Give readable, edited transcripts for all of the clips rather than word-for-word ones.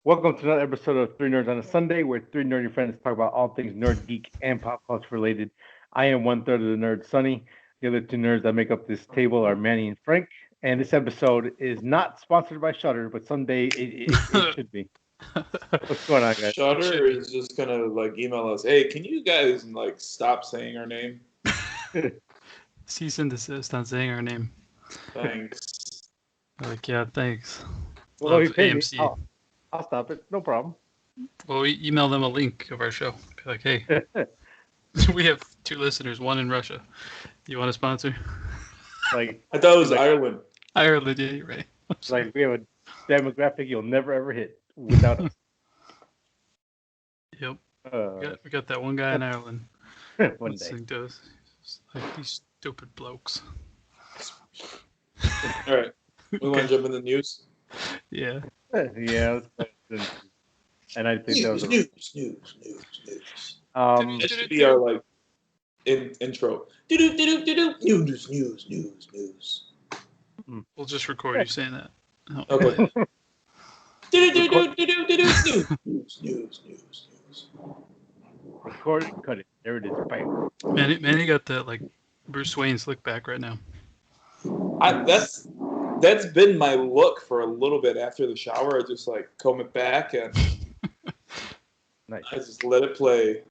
Welcome to another episode of Three Nerds on a Sunday, where three nerdy friends talk about all things nerd, geek, and pop culture related. I am one third of the nerd, Sunny. The other two nerds that make up this table are Manny and Frank. And this episode is not sponsored by Shutter, but someday it should be. What's going on, guys? Shutter is just gonna email us. Hey, can you guys stop saying our name? Cease and desist on saying our name. Thanks. Yeah, thanks. Well, if you pay AMC. me, I'll stop it. No problem. Well, we email them a link of our show. Be like, hey, we have 2 listeners, one in Russia. You want to sponsor? Like I thought it was Ireland. Ireland, yeah, you're right. like we have a demographic you'll never ever hit without us. Yep. We got that one guy in Ireland. One day. Listening to us. It's like these stupid blokes. All right. We want to jump in the news? Yeah. Yeah. And I think that was news. That should be our intro. News. We'll just record you saying that. Oh. Okay. News. Record it, cut it. There it is. Bam. Manny got that like Bruce Wayne slick back right now. That's been my look for a little bit after the shower. I just comb it back and Nice. I just let it play.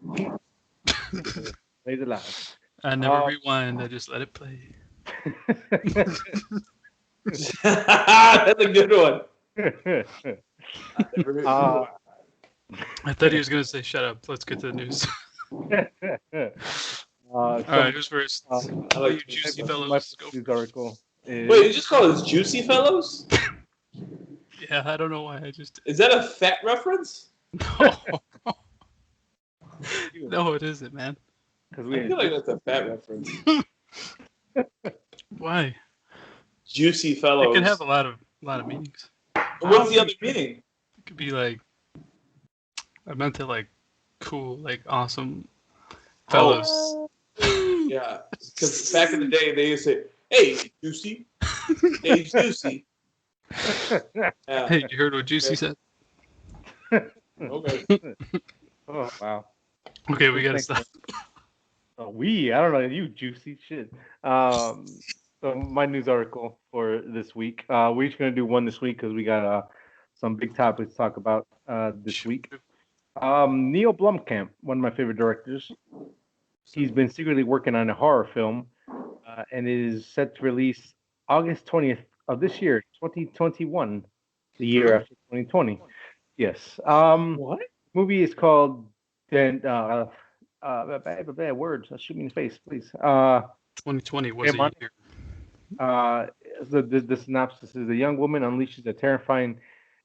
Play the loud. I never rewind. I just let it play. That's a good one. I thought he was going to say, shut up. Let's get to the news. All right, who's first? I like you juicy fellows. My news article is... Wait, you just call us Juicy Fellows? Yeah, I don't know why. Is that a fat reference? No. No, it isn't, man. I feel like that's a fat reference. Why? Juicy Fellows. It could have a lot of meanings. What's the other meaning? It could be like, I meant it like cool, like awesome fellows. Oh. Yeah, because back in the day they used to say, "Hey, Juicy, hey, Juicy." Yeah. Hey, you heard what Juicy said? Okay. Oh, wow. Okay, we gotta stop. I don't know, you juicy shit. So my news article for this week. We're each gonna do one this week because we got some big topics to talk about this week. Neil Blomkamp, one of my favorite directors. He's been secretly working on a horror film, and it is set to release August 20th of this year, 2021, the year after 2020. Yes. What? Movie is called bad words. Shoot me in the face, please. 2020 was a year. The synopsis is: a young woman unleashes a terrifying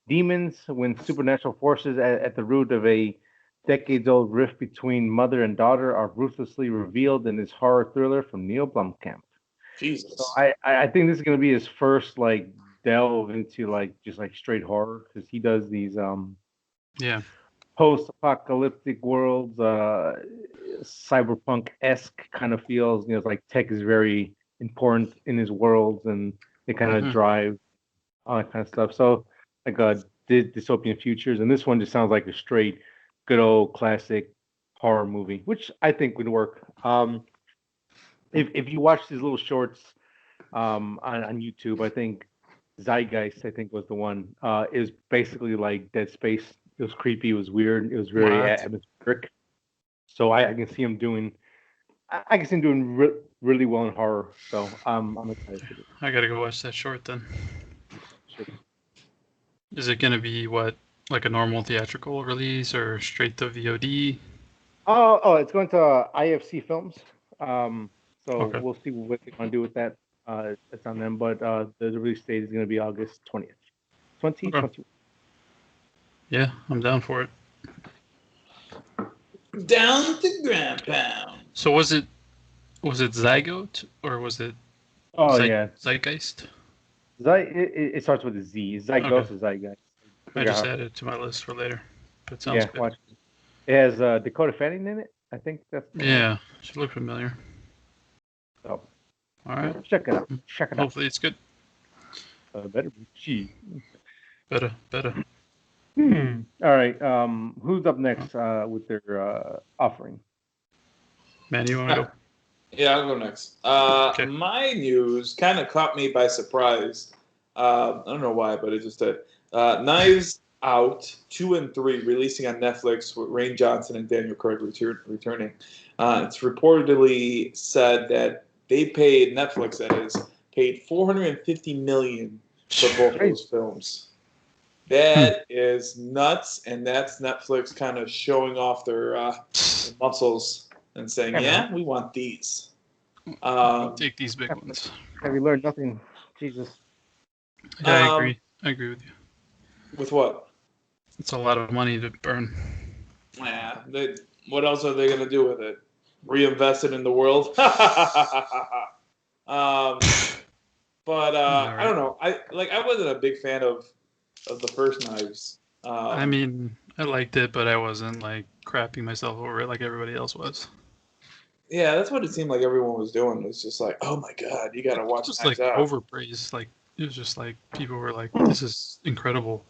demons when supernatural forces at the root of a decades-old rift between mother and daughter are ruthlessly revealed in this horror thriller from Neil Blomkamp. Jesus. So I think this is gonna be his first delve into just straight horror, because he does these post-apocalyptic worlds, cyberpunk-esque kind of feels. It's like tech is very important in his worlds, and they kind of drive all that kind of stuff. So dystopian futures, and this one just sounds like a straight, good old classic horror movie, which I think would work. If you watch these little shorts on YouTube, I think Zeitgeist, was the one. It was basically like Dead Space. It was creepy. It was weird. It was very atmospheric. So I can see him doing. I can see him doing really well in horror. So I'm excited for it. I gotta go watch that short then. Sure. Is it gonna be like a normal theatrical release or straight to VOD? Oh, it's going to IFC Films. We'll see what they want to do with that. It's on them, but the release date is going to be August 20th, 2021. Okay. Yeah, I'm down for it. Down to ground pound. So was it Zygote or was it? Zeitgeist. It starts with a Z. Zygote is Zeitgeist. I just added it to my list for later. That sounds good. Watch it. It has Dakota Fanning in it. I think that's. Yeah, should look familiar. So. All right. Check it out. Hopefully it's good. Better be cheap. Better. All right. Who's up next with their offering? Man, you want to go? Yeah, I'll go next. Okay. My news kind of caught me by surprise. I don't know why, but it just did. Knives Out 2 and 3 releasing on Netflix with Rain Johnson and Daniel Craig returning. It's reportedly said that they paid Netflix, that is, paid $450 million for both of those films. That is nuts, and that's Netflix kind of showing off their muscles and saying, "Yeah, we want these." Take these big ones. Have you learned nothing? Jesus. Yeah, I agree. I agree with you. With what? It's a lot of money to burn. Yeah. What else are they going to do with it? Reinvest it in the world? But Right. I don't know. I wasn't a big fan of the first Knives. I mean, I liked it, but I wasn't like crapping myself over it like everybody else was. Yeah, that's what it seemed like everyone was doing. It was just like, oh my god, you got to watch Just Knives like Out. overpraised. Like it was just like people were like, "This is incredible."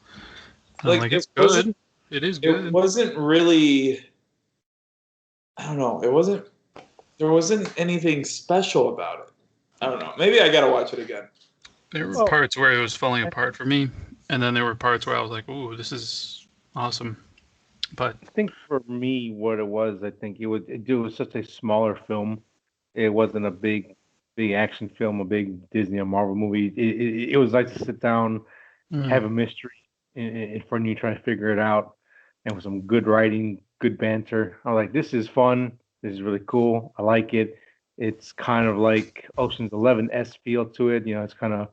And I'm Like it's good. It is good. It wasn't really. I don't know. It wasn't. There wasn't anything special about it. I don't know. Maybe I gotta watch it again. There were parts where it was falling apart for me, and then there were parts where I was like, "Ooh, this is awesome." But I think for me, what it was, I think it was such a smaller film. It wasn't a big action film, a big Disney or Marvel movie. It was like to sit down, have a mystery in front of you, trying to figure it out, and with some good writing, good banter. I'm like, this is fun. This is really cool. I like it. It's kind of like Ocean's 11-esque feel to it. You know, it's kind of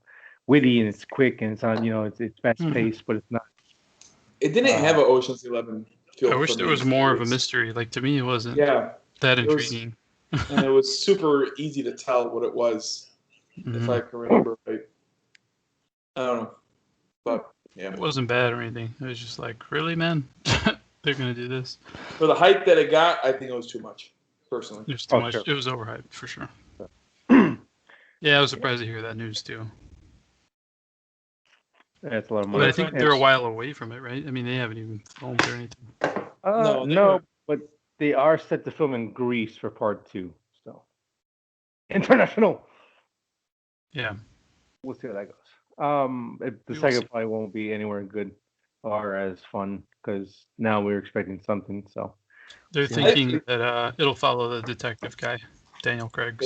witty and it's quick and it's on. You know, it's fast paced, but it's not. It didn't have an Ocean's 11 feel. I wish there was more of a mystery. Like to me, it wasn't that intriguing. And it was super easy to tell what it was, if I can remember right. I don't know, but yeah, it wasn't bad or anything. It was just like, really, man, they're gonna do this. For the hype that it got, I think it was too much. Personally, it was too much. Sure. It was overhyped for sure. Yeah, I was surprised to hear that news too. That's a lot of money. But I think they're a while away from it, right? I mean, they haven't even filmed or anything. No, but they are set to film in Greece for part 2. So international. Yeah, we'll see how that goes. The second probably won't be anywhere good or as fun because now we're expecting something. So they're thinking that it'll follow the detective guy, Daniel Craig.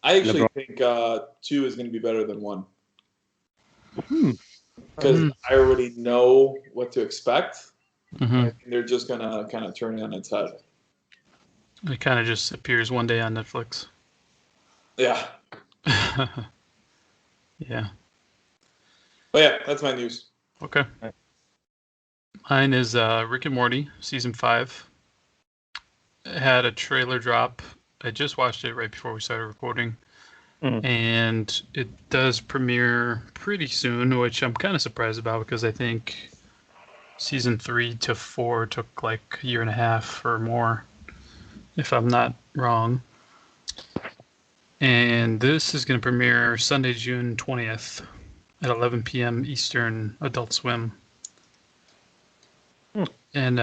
I actually think 2 is going to be better than 1. Because I already know what to expect. I think they're just going to kind of turn it on its head. It kind of just appears one day on Netflix. Yeah. Yeah. But yeah, that's my news. Okay. Mine is Rick and Morty, season 5. It had a trailer drop. I just watched it right before we started recording. And it does premiere pretty soon, which I'm kind of surprised about because I think season 3 to 4 took like a year and a half or more, if I'm not wrong. And this is going to premiere Sunday, June 20th at 11 p.m. Eastern, Adult Swim. And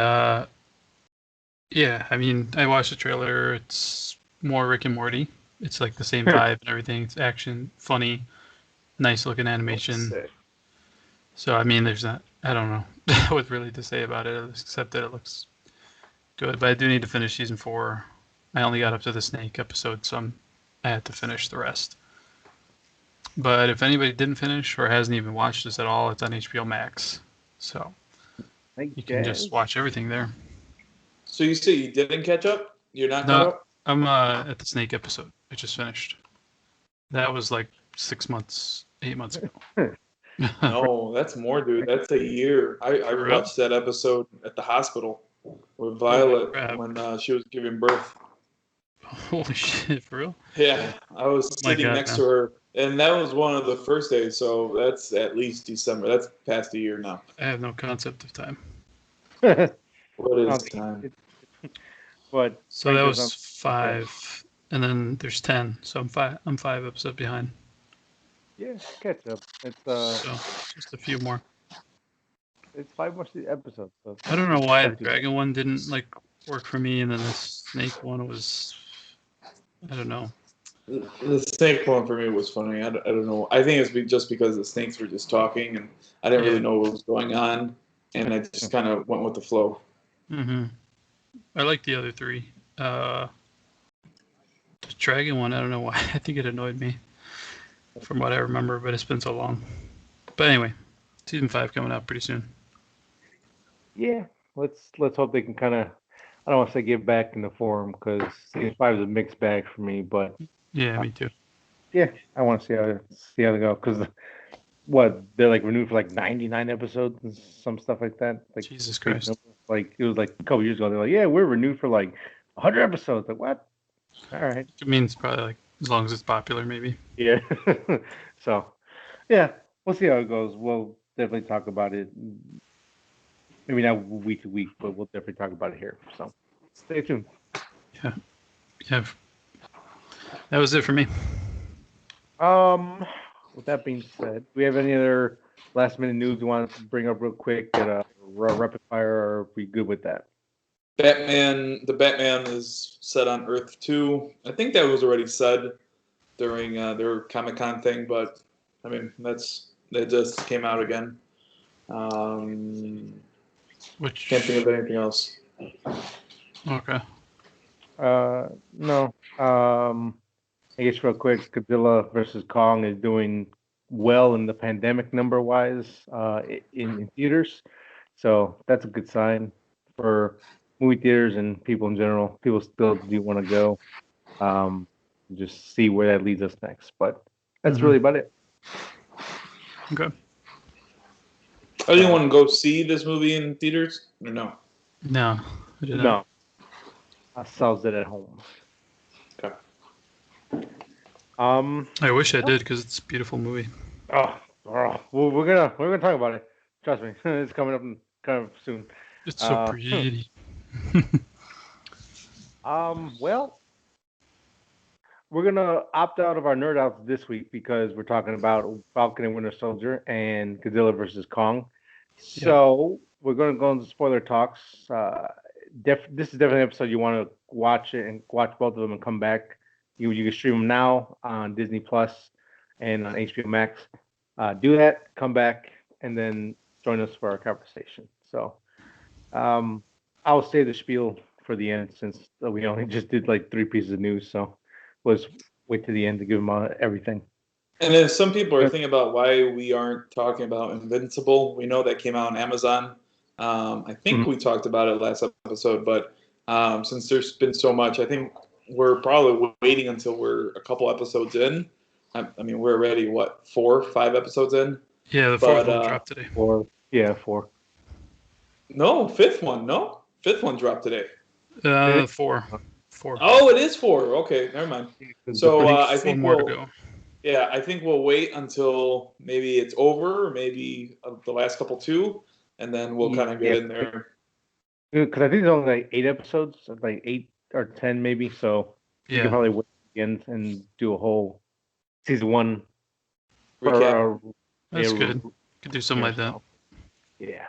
yeah, I mean, I watched the trailer. It's more Rick and Morty. It's like the same vibe and everything. It's action, funny, nice looking animation. So I mean, there's not. I don't know what really to say about it except that it looks good. But I do need to finish season 4. I only got up to the snake episode, so I had to finish the rest. But if anybody didn't finish or hasn't even watched this at all, it's on HBO Max. So you can just watch everything there. So you say you didn't catch up? You're not caught up? I'm at the snake episode. I just finished. That was like 8 months ago. No, that's more, dude. That's a year. I watched that episode at the hospital with Violet when she was giving birth. Holy shit, for real? Yeah, I was sitting next to her, and that was one of the first days, so that's at least December. That's past a year now. I have no concept of time. What is time? But so that was 5, and then there's 10. So I'm 5 episodes behind. Yeah, catch up. It's so just a few more. It's 5 episodes. So I don't know why the never too bad. dragon one didn't like work for me, and then the snake one was. I don't know. The snake one for me was funny. I don't know. I think it's just because the snakes were just talking, and I didn't really know what was going on, and I just kind of went with the flow. Mm-hmm. I like the other three. The dragon one, I don't know why. I think it annoyed me, from what I remember, but it's been so long. But anyway, season 5 coming out pretty soon. Yeah, let's hope they can kind of. I don't want to say give back in the form because season 5 is a mixed bag for me, but Yeah, me too. yeah, I want to see how they go because what they're like renewed for like 99 episodes and some stuff like that. Like Jesus big Christ. numbers. Like it was like a couple years ago. They're like, yeah, we're renewed for like 100 episodes. Like what? All right. It means probably like as long as it's popular, maybe. Yeah. So yeah, we'll see how it goes. We'll definitely talk about it. Maybe not week to week, but we'll definitely talk about it here. So stay tuned. Yeah. Yeah. That was it for me. With that being said, do we have any other last minute news you want to bring up real quick at a rapid fire, or are we good with that? The Batman is set on Earth 2. I think that was already said during their Comic-Con thing, but I mean that just came out again. Which Can't think of anything else. Okay. No. I guess real quick, Godzilla versus Kong is doing well in the pandemic number wise in theaters, so that's a good sign for movie theaters and people in general. People still do want to go. Just see where that leads us next, but that's really about it. Okay. Oh, you want to go see this movie in theaters or no? No, I did not. No, I sells it at home. Okay. I wish I did because it's a beautiful movie. Well, we're gonna talk about it. Trust me, it's coming up kind of soon. It's so pretty. Well, we're gonna opt out of our nerd outs this week because we're talking about Falcon and Winter Soldier and Godzilla versus Kong. So we're gonna go into spoiler talks. This is definitely an episode you want to watch it and watch both of them and come back. You can stream them now on Disney Plus and on HBO Max. Do that, come back, and then join us for our conversation. So I'll say the spiel for the end since we only just did like 3 pieces of news. So let's wait to the end to give them everything. And then some people are thinking about why we aren't talking about Invincible. We know that came out on Amazon. I think we talked about it last episode, but since there's been so much, I think we're probably waiting until we're a couple episodes in. I mean, we're already, 4, 5 episodes in? Yeah, the fourth one dropped today. 4. Yeah, 4. No, fifth one. No? Fifth one dropped today. 4. Oh, it is 4. Okay, never mind. So I think more to go. Yeah, I think we'll wait until maybe it's over, or maybe the last couple 2, and then we'll kind of get in there. Because I think there's only like 8 episodes, like 8 or 10 maybe. So you can probably wait again and do a whole season 1 recap. That's good. Could do something like that. Yeah.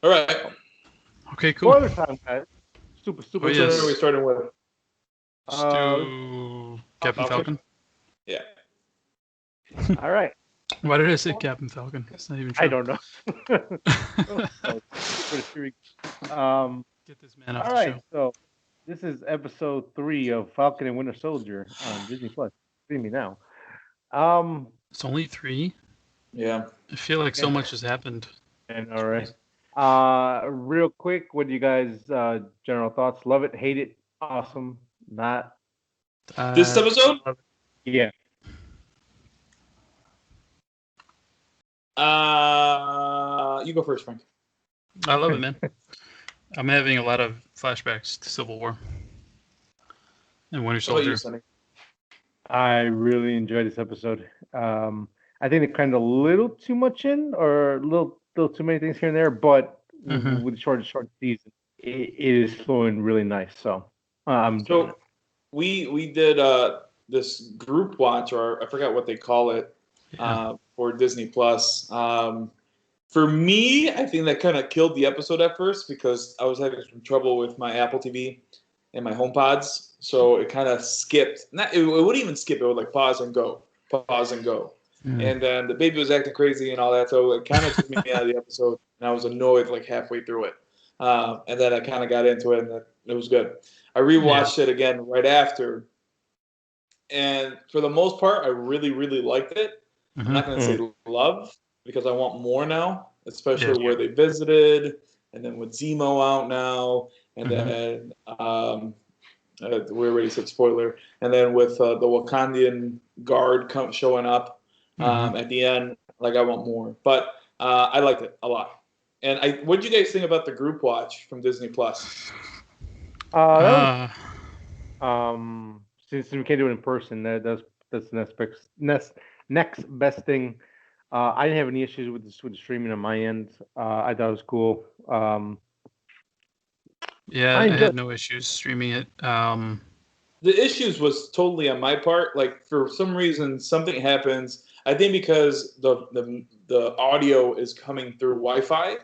All right. Okay, cool. Spoiler time, guys. Super. Which one are we starting with? Let's do Captain Falcon. Yeah. All right. Why did I say Captain Falcon? It's not even true. I don't know. Get this man off all the right, show. so this is episode 3 of Falcon and Winter Soldier on Disney Plus. See me now. It's only 3. Yeah. I feel like so much has happened. And all right. Real quick, what do you guys general thoughts? Love it, hate it, awesome, not. This episode? Yeah. You go first, Frank. I love it, man. I'm having a lot of flashbacks to Civil War and Winter Soldier. I really enjoyed this episode. I think they crammed a little too much in, or a little too many things here and there. But with short season, it is flowing really nice. So we did this group watch, or I forgot what they call it, for Disney Plus. For me, I think that kind of killed the episode at first because I was having some trouble with my Apple TV and my HomePods, so it kind of skipped. It wouldn't even skip; it would like pause and go, pause and go. And then the baby was acting crazy and all that, so it kind of took me out of the episode, and I was annoyed like halfway through it. And then I kind of got into it, and it was good. I rewatched it again right after, and for the most part, I really, really liked it. I'm not going to say love because I want more now, especially where they visited, and then with Zemo out now, and then we already said spoiler, and then with the Wakandian guard showing up at the end. Like I want more, but I liked it a lot. And what did you guys think about the group watch from Disney Plus? Since we can't do it in person, that's the next best thing. I didn't have any issues with the streaming on my end. I thought it was cool. I had no issues streaming it. The issues was totally on my part. Like for some reason, something happens. I think because the audio is coming through Wi-Fi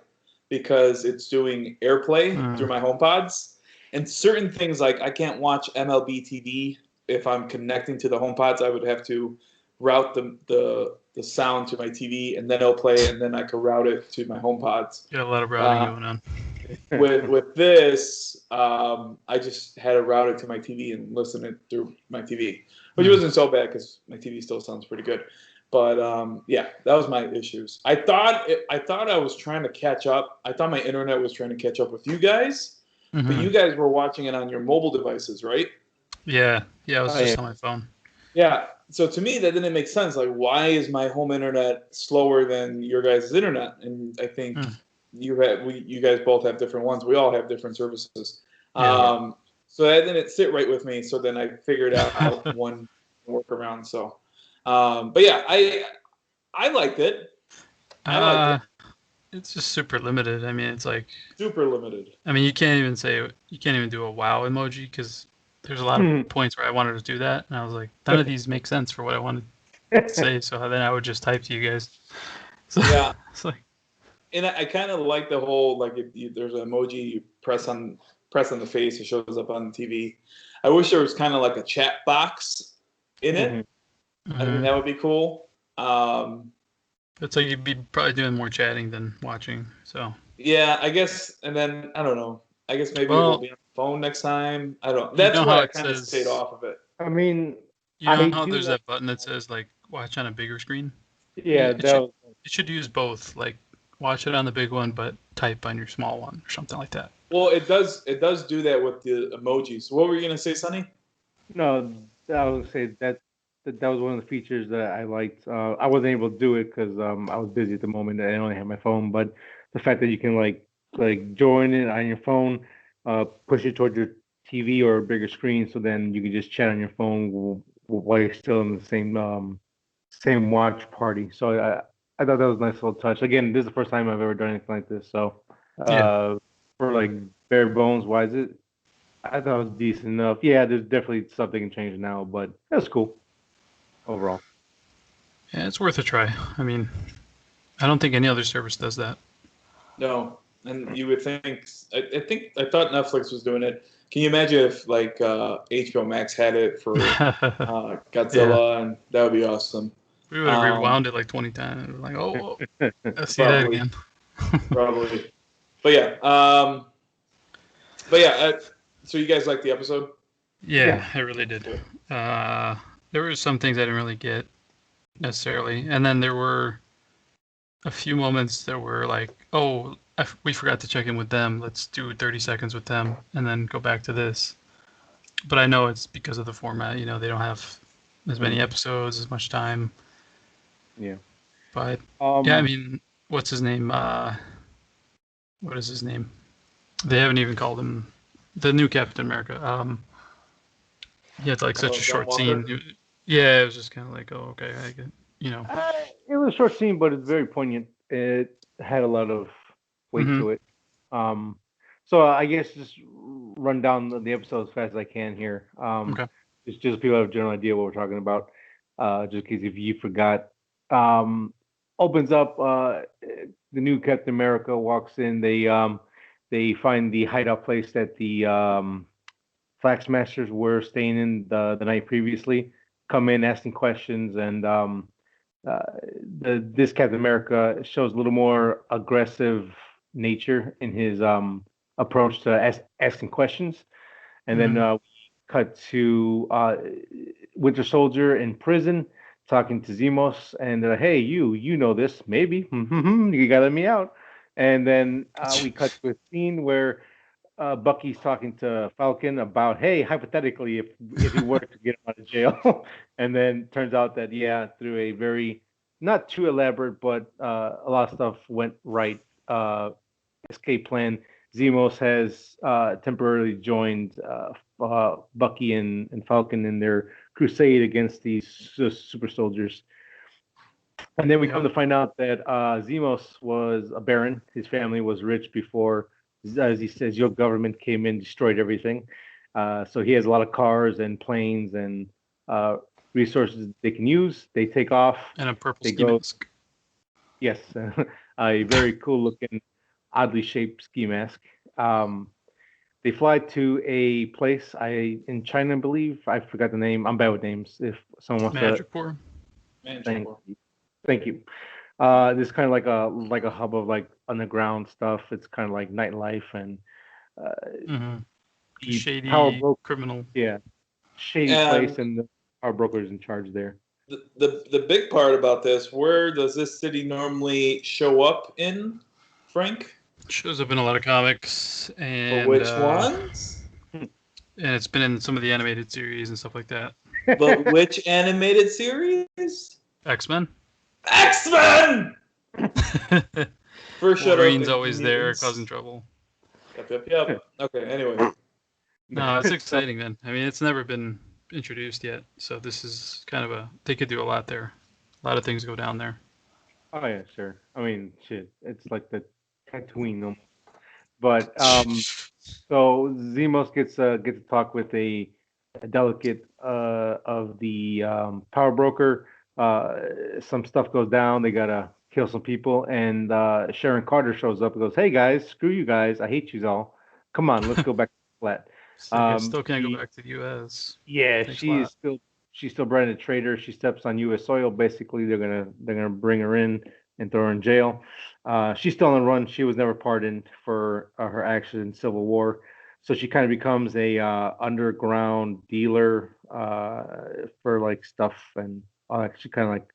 because it's doing AirPlay through my HomePods, and certain things like I can't watch MLB TV if I'm connecting to the HomePods. I would have to route the sound to my TV, and then it'll play, and then I could route it to my HomePods. Got a lot of routing going on. with this, I just had to route it to my TV and listen it through my TV, which wasn't so bad because my TV still sounds pretty good. But that was my issues. I thought I was trying to catch up. I thought my internet was trying to catch up with you guys, but you guys were watching it on your mobile devices, right? Yeah, I was just on my phone. Yeah, so to me that didn't make sense. Like, why is my home internet slower than your guys' internet? And I think you guys both have different ones. We all have different services. So that didn't sit right with me. So then I figured out one workaround. So, but yeah, I liked it. It's just super limited. I mean, it's like super limited. I mean, you can't even do a wow emoji because there's a lot of points where I wanted to do that, and I was like, none of these make sense for what I wanted to say. So then I would just type to you guys. So, yeah, it's like, and I kind of like the whole like if there's an emoji you press on the face, it shows up on the TV. I wish there was kind of like a chat box in it. I think that would be cool. It's like you'd be probably doing more chatting than watching. So yeah, I guess, and then I don't know. I guess maybe it'll be on the phone next time. I don't. That's why I kind of stayed off of it. I mean, you know how there's that button that says like watch on a bigger screen? Yeah, it should use both. Like watch it on the big one, but type on your small one or something like that. Well, it does do that with the emojis. What were you gonna say, Sonny? No, I would say that was one of the features that I liked. I wasn't able to do it because I was busy at the moment and I only had my phone. But the fact that you can like join it on your phone, push it towards your TV or a bigger screen, so then you can just chat on your phone while you're still in the same watch party. So I thought that was a nice little touch. Again, this is the first time I've ever done anything like this. So for like bare bones wise, I thought it was decent enough. Yeah, there's definitely something can change now, but that's cool overall. Yeah, it's worth a try. I mean, I don't think any other service does that. No, and you would think. I thought Netflix was doing it. Can you imagine if like HBO Max had it for Godzilla, and that would be awesome. We would have rewound it like 20 times. We're like, oh, let's see that again. Probably. But yeah. So you guys liked the episode? Yeah, I really did. There were some things I didn't really get necessarily, and then there were a few moments that were like, oh, we forgot to check in with them. Let's do 30 seconds with them, and then go back to this. But I know it's because of the format. You know, they don't have as many episodes, as much time. Yeah. But I mean, what's his name? What is his name? They haven't even called him the new Captain America. He had like such a short scene. Yeah, it was just kind of like, oh, okay, I get, you know. It was a short scene, but it's very poignant. It had a lot of weight to it. So I guess just run down the episode as fast as I can here. Okay. Just so people have a general idea what we're talking about. Just in case if you forgot. opens up. The new Captain America walks in. They find the hideout place that the Flax Masters were staying in the night previously. Come in asking questions, and uh, this Captain America shows a little more aggressive nature in his approach to asking questions. And then cut to Winter Soldier in prison talking to Zemos, and hey, you know this, maybe you gotta let me out. And then we cut to a scene where Bucky's talking to Falcon about, hey, hypothetically, if he were to get him out of jail, and then turns out that yeah, through a very not too elaborate, but a lot of stuff went right. Escape plan. Zemos has temporarily joined Bucky and Falcon in their crusade against these super soldiers. And then we come to find out that Zemos was a baron. His family was rich before, as he says, your government came in, destroyed everything. So he has a lot of cars and planes and resources they can use. They take off. And a purple ski mask. Yes, a very cool looking, oddly shaped ski mask. They fly to a place in China, I believe. I forgot the name. I'm bad with names. If someone wants Manticore. Thank you. This kind of like a hub of like underground stuff. It's kind of like nightlife and shady criminal. Yeah, shady place, and the power broker is in charge there. The big part about this, where does this city normally show up in, Frank? Shows up in a lot of comics. And but which ones? And it's been in some of the animated series and stuff like that. But which animated series? X-Men. X-Men! First Wolverine's always there causing trouble. Yep. Okay, anyway. No, it's exciting, man. I mean, it's never been introduced yet, so this is kind of they could do a lot there. A lot of things go down there. Oh yeah, sure. I mean, shit, it's like the Tatooine. But so Zemos gets to talk with a delegate of the power broker. Some stuff goes down. They gotta kill some people, and Sharon Carter shows up and goes, "Hey guys, screw you guys. I hate you all. Come on, let's go back to the flat." So I still can't go back to the U.S. Yeah, she's still branded a traitor. She steps on U.S. soil. Basically, they're gonna bring her in and throw her in jail. She's still on the run. She was never pardoned for her actions in Civil War, so she kind of becomes a underground dealer for like stuff and all that. She kind of like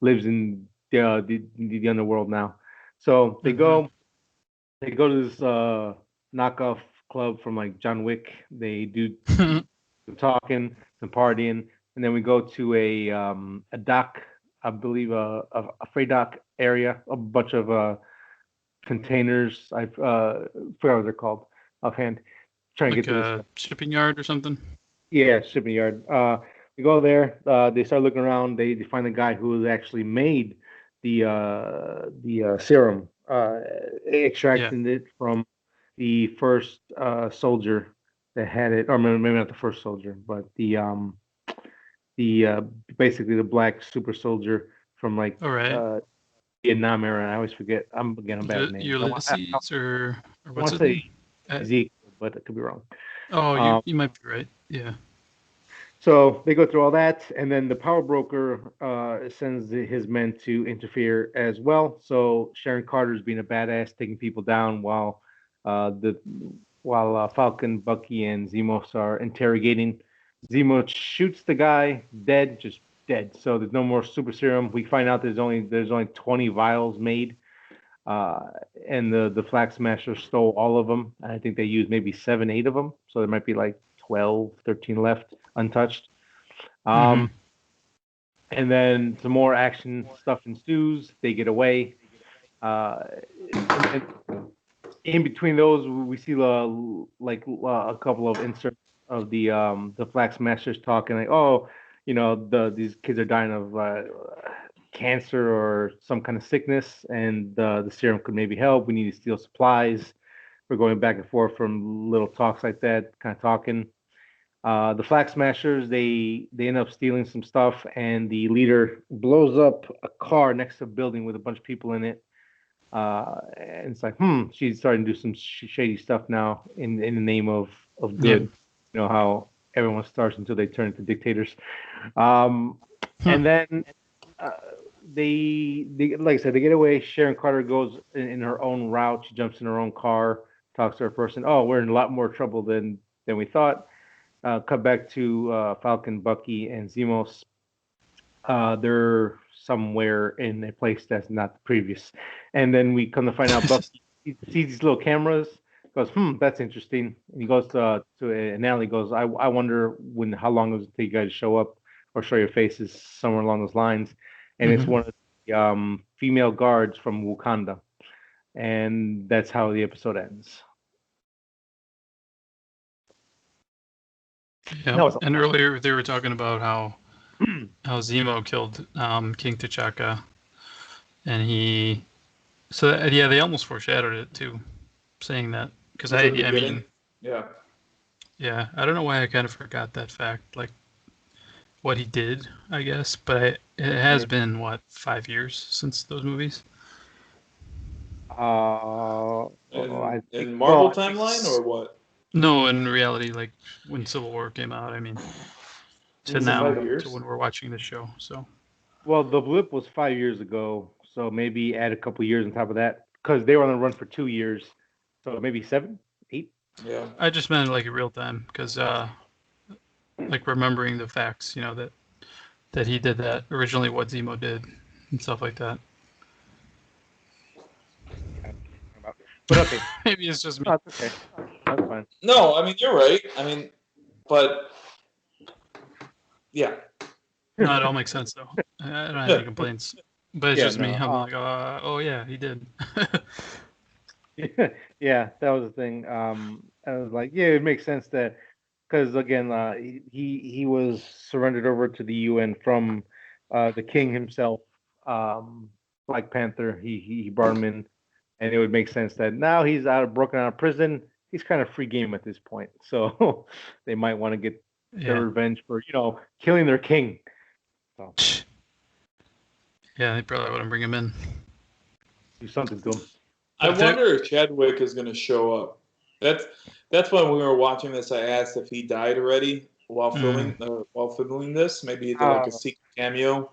lives in the underworld now. So they go to this knockoff club from like John Wick. They do some talking, some partying, and then we go to a dock, I believe a freight dock area, a bunch of containers. I forgot what they're called offhand. Trying to get to this shipping yard or something. Yeah, shipping yard. We go there. They start looking around. They find the guy who actually made the serum, extracting it from the first soldier that had it, or maybe not the first soldier, but the basically the black super soldier from like Vietnam era. I always forget. I'm bad at names. Ulysses or what's his name? Ezekiel, but I could be wrong. Oh, you might be right. Yeah. So they go through all that, and then the power broker sends his men to interfere as well. So Sharon Carter's being a badass, taking people down while Falcon, Bucky, and Zemos are interrogating. Zemos shoots the guy, just dead. So there's no more super serum. We find out there's only 20 vials made, and the Flag Smashers stole all of them. I think they used maybe 7, 8 of them. So there might be like 12, 13 left untouched. And then some more action stuff ensues. They get away. And in between those, we see a couple of inserts of the Flag Smashers talking like, oh, these kids are dying of cancer or some kind of sickness, and the serum could maybe help. We need to steal supplies. We're going back and forth from little talks like that, kind of talking. The Flag Smashers, they end up stealing some stuff, and the leader blows up a car next to a building with a bunch of people in it. And it's like, she's starting to do some shady stuff now in the name of good. Yeah. You know how everyone starts until they turn into dictators. And then they like I said, they get away. Sharon Carter goes in her own route. She jumps in her own car, talks to her person. Oh, we're in a lot more trouble than we thought. Cut back to Falcon, Bucky, and Zemos. They're somewhere in a place that's not the previous. And then we come to find out Bucky sees these little cameras, goes, that's interesting. And he goes to an alley, goes, I wonder how long does it take you guys to show up or show your faces, somewhere along those lines. And it's one of the female guards from Wakanda. And that's how the episode ends. Yeah, and earlier they were talking about how Zemo killed King T'Chaka, and they almost foreshadowed it too, saying that because I mean, yeah, I don't know why I kind of forgot that fact, like what he did, I guess, but it has been 5 years since those movies. In Marvel timeline or what? No, in reality, like when Civil War came out, I mean, to now, to when we're watching this show. So, well, the blip was 5 years ago, so maybe add a couple years on top of that because they were on the run for 2 years, so maybe 7, 8. Yeah, I just meant like in real time because, like remembering the facts, that he did that originally, what Zemo did and stuff like that. But okay, maybe it's just me. That's okay. That's fine. No, I mean you're right. I mean, but yeah. No, it all makes sense though. I don't have any complaints. But it's just me. I'm like, oh yeah, he did. Yeah, that was the thing. I was like, yeah, it makes sense that because again, he was surrendered over to the UN from the king himself, Black Panther. He brought him in, and it would make sense that now he's broken out of prison. He's kind of free game at this point, so they might want to get their revenge for killing their king. So. Yeah, they probably wouldn't bring him in. Do something to him. I wonder if Chadwick is going to show up. That's when we were watching this. I asked if he died already while filming this. Maybe he did like a secret cameo.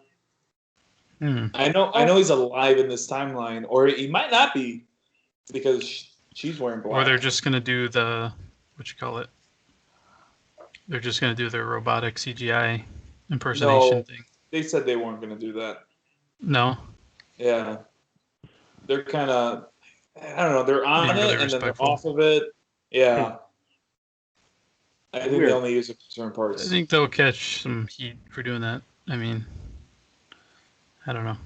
I know he's alive in this timeline, or he might not be because she's wearing black. Or they're just going to do the They're just going to do their robotic CGI impersonation thing. They said they weren't going to do that. No. Yeah. They're kind of, I don't know, they're on it and then they're off of it. Yeah. I think they only use it for certain parts. I think they'll catch some heat for doing that. I mean, I don't know.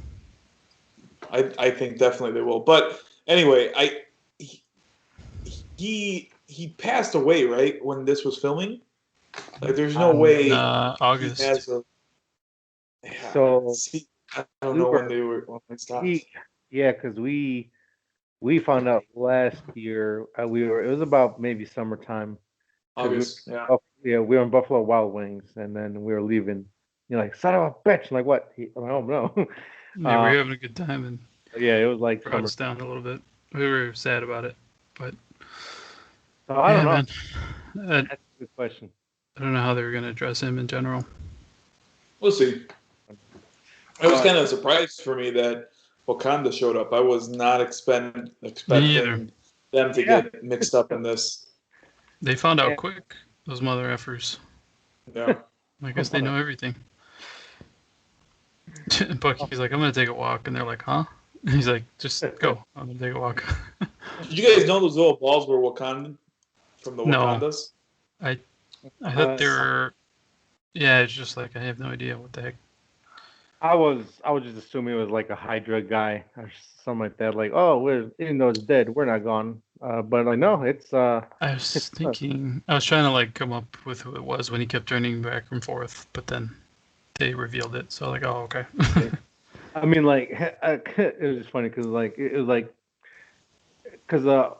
I think definitely they will. But anyway, he passed away, right, when this was filming? Like, there's no way. August. I don't know when they stopped. Yeah, because we found out last year. It was about maybe summertime. August. We were in Buffalo Wild Wings, and then we were leaving. You're like, son of a bitch! I'm like, what? I'm like, oh no. Yeah, we were having a good time, and it was like brought us down a little bit. We were sad about it, but I don't know. Man. That's a good question. I don't know how they were going to address him in general. We'll see. It was kind of a surprise for me that Wakanda showed up. I was not expecting them to get mixed up in this. They found out quick, those mother effers. Yeah. I guess they know everything. Bucky's like, I'm going to take a walk. And they're like, huh? And he's like, just go. I'm going to take a walk. Did you guys know those little balls were Wakandan? From the Wakandas? No. I thought they were... Yeah, it's just like, I have no idea what the heck. I was just assuming it was like a Hydra guy or something like that. Like, even though it's dead, we're not gone. But like, no, it's. I was thinking. I was trying to like come up with who it was when he kept turning back and forth, but then they revealed it. So like, oh, okay. I mean, like, it was just funny because like it was like, because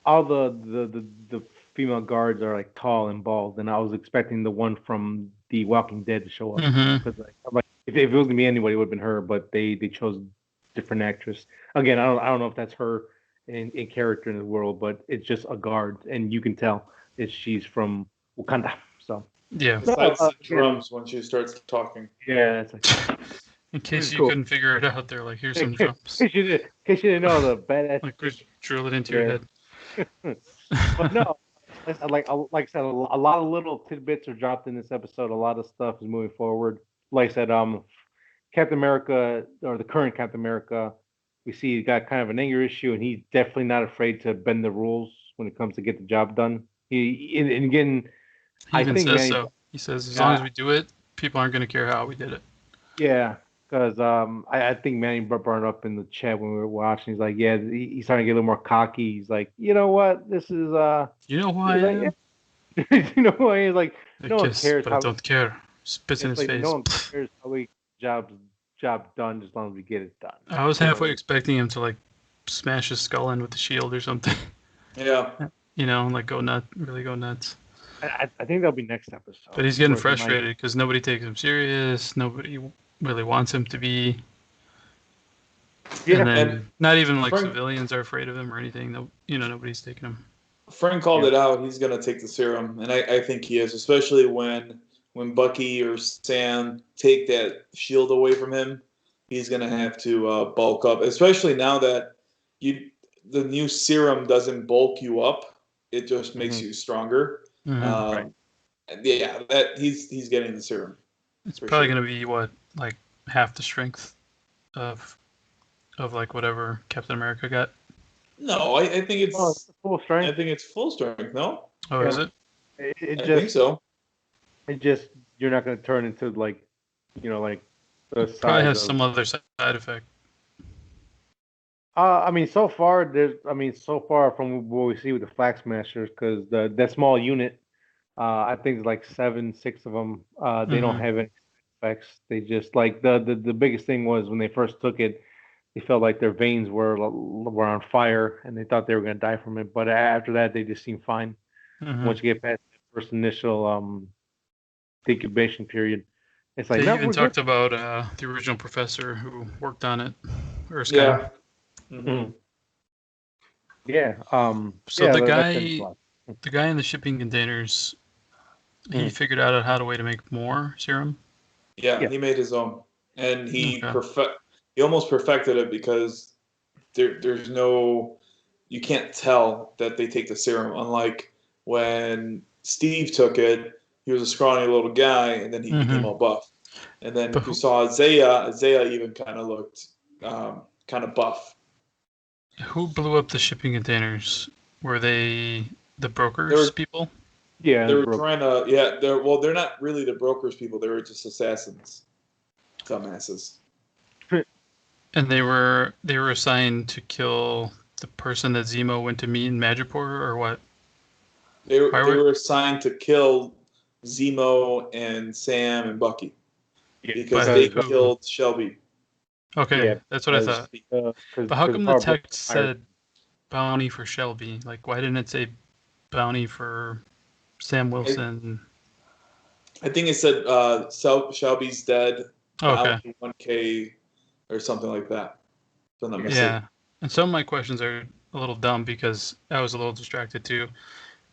all the female guards are like tall and bald, and I was expecting the one from The Walking Dead to show up Mm-hmm. because like if it was gonna be anybody, it would have been her, but they chose different actress. Again, I don't know if that's her in character in the world, but it's just a guard, and you can tell she's from Wakanda. So Yeah. Besides No, the drums when she starts talking. yeah, it's like In case you cool. couldn't figure it out, they're like, here's some in drums. case you didn't know the badass. Like, just drill it into your head. But no, like I said, a lot of little tidbits are dropped in this episode. A lot of stuff is moving forward. Like I said, Captain America or the current Captain America, we see he got kind of an anger issue, and he's definitely not afraid to bend the rules when it comes to get the job done. And again, He I even think says Manny, so. He says, as long as we do it, people aren't going to care how we did it. yeah, because I think Manny brought it up in the chat when we were watching. He's like, yeah, he's starting to get a little more cocky. He's like, you know what, this is You know who I he's like, am? you know what? He's like, I no one guess, cares but how I don't care. Spits in it's his like face. no one cares how we job done as long as we get it done. I was halfway expecting him to like smash his skull in with the shield or something. Yeah. You know, like really go nuts. I think that'll be next episode. But he's getting where he might- frustrated because nobody takes him serious. Nobody really wants him to be. Yeah, And then and not even like Frank- civilians are afraid of him or anything. No, you know, nobody's taking him. Frank called it out. He's going to take the serum, and I think he is, especially when Bucky or Sam take that shield away from him. He's going to have to bulk up, especially now that the new serum doesn't bulk you up. It just makes you stronger. Mhm. Right. Yeah, that he's getting the serum. It's for probably sure. going to be what, like half the strength of like whatever Captain America got. No, I think it's Oh, it's full I strength. think it's full strength. No, Oh, Yeah. is it? It I just think so. it just you're not going to turn into like like the Probably size has of. some other side effect. I mean, so far so far from what we see with the Flag Smashers, because that small unit, I think it's like 6 of them. They don't Mhm. have any effects. They just like the biggest thing was when they first took it, they felt like their veins were on fire, and they thought they were going to die from it. But after that, they just seemed fine. Mhm. Once you get past the first initial incubation period, it's like They no, even we're talked about the original professor who worked on it, or Yeah. good. Mhm. Yeah. So yeah, the that makes a lot. guy in the shipping containers, he Mhm. figured out how to make more serum. Yeah, Yeah. he made his own, and he Okay. he almost perfected it because there's no you can't tell that they take the serum. Unlike when Steve took it, he was a scrawny little guy, and then he became all buff. And then But if you who- saw Isaiah even kind of looked kind of buff. Who blew up the shipping containers? Were they the brokers They were- people? Yeah, They were bro. trying to they're not really the brokers people. They were just assassins, dumbasses. And they were assigned to kill the person that Zemo went to meet in Madripoor, or what? They Why they were- were assigned to kill Zemo and Sam and Bucky because But they who? killed Shelby. Okay, Yeah, that's what I thought. But how come the text said bounty for Shelby? Like, why didn't it say bounty for Sam Wilson? I think it said Shelby's dead. Okay. 1K or something like that. If I'm not Yeah. mistaken. And some of my questions are a little dumb because I was a little distracted too.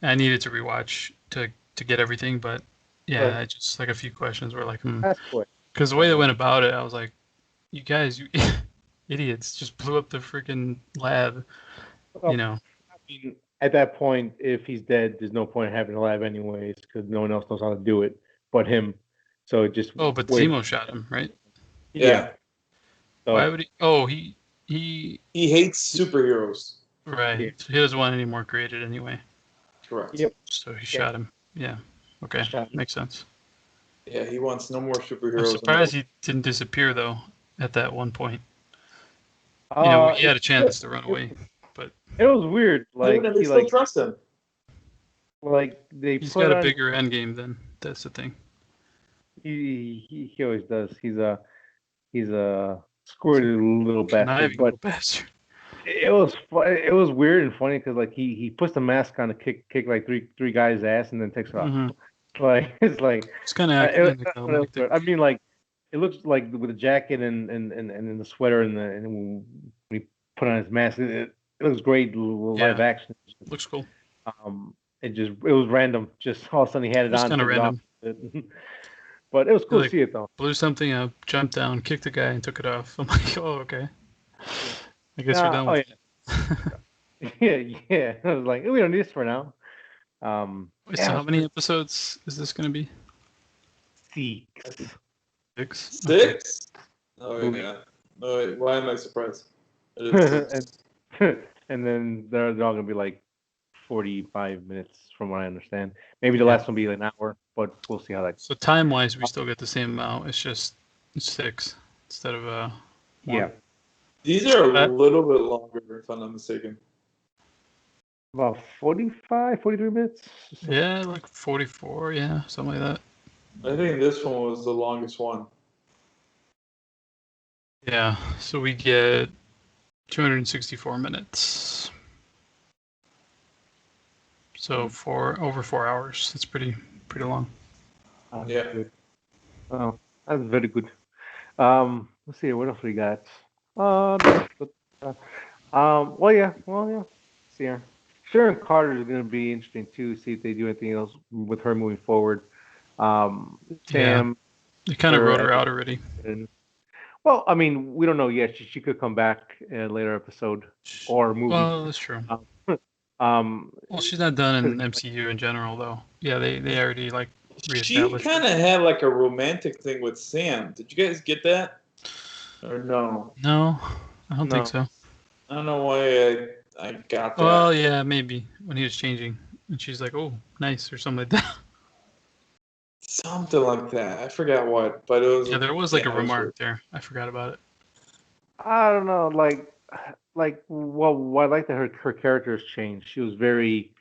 And I needed to rewatch to get everything, but yeah, Right. I just like a few questions were like, That's quick. because the way they went about it, I was like, you guys, you idiots, just blew up the freaking lab, Well, you know. I mean, at that point, if he's dead, there's no point in having a lab anyways, because no one else knows how to do it but him. So just Oh, but wait. Zemo shot him, right? Yeah. So, Why would he? Oh, he He hates superheroes. right. Yeah. So he doesn't want any more created anyway. Correct. Yep. So he shot him. Yeah. Okay. Shot him. Makes sense. Yeah, he wants no more I'm superheroes. surprised he didn't disappear though at that one point. You know, he had a chance to run away, but It was weird. Like they he still trust him. they he's put got a on, bigger end game then. That's the thing. he always does. He's a squirty little bastard. Conniving But little bastard. It was weird and funny because like he puts the mask on to kick like three guys' ass and then takes it off. Mm-hmm. Like it's like It's kind of I mean like it looks like with the jacket and the sweater and when he put on his mask, it looks great live action. Looks cool. It was random. Just all of a sudden he had it Just on. kind of random. But it was cool Like, to see it though. Blew something up, jumped down, kicked the guy, and took it off. I'm like, oh, okay. I guess we're done with it. Yeah. I was like, we don't need this for now. Wait, so how many episodes is this going to be? 6. 6? 6? Okay. Oh, yeah. No, wait, why am I surprised? And then they're all going to be like 45 minutes from what I understand. Maybe the last one will be like an hour, but we'll see how that goes. So time-wise, we still get the same amount. It's just 6 instead of 1. Yeah. These are a little bit longer, if I'm not mistaken. About 45, 43 minutes? Yeah, like 44, yeah, something like that. I think this one was the longest one. Yeah, so we get 264 minutes. So over 4 hours. That's pretty long. Yeah. Good. Oh, that's very good. Let's see, what else we got? Well, yeah. See here. Sharon Carter is going to be interesting too. See if they do anything else with her moving forward. Sam. Yeah. They kind of wrote her out already. Well, I mean, we don't know yet. She could come back in a later episode or movie. Well, that's true. Well, she's not done in MCU in general, though. Yeah, they already like reestablished. She kind of had like a romantic thing with Sam. Did you guys get that? Or no? No, I don't think so. I don't know why I got that. Well, yeah, maybe when he was changing, and she's like, "Oh, nice," or something like that. Something like that. I forgot what, but it was. Yeah, there was like a remark there. I forgot about it. I don't know, well, what I like that her character has changed. She was very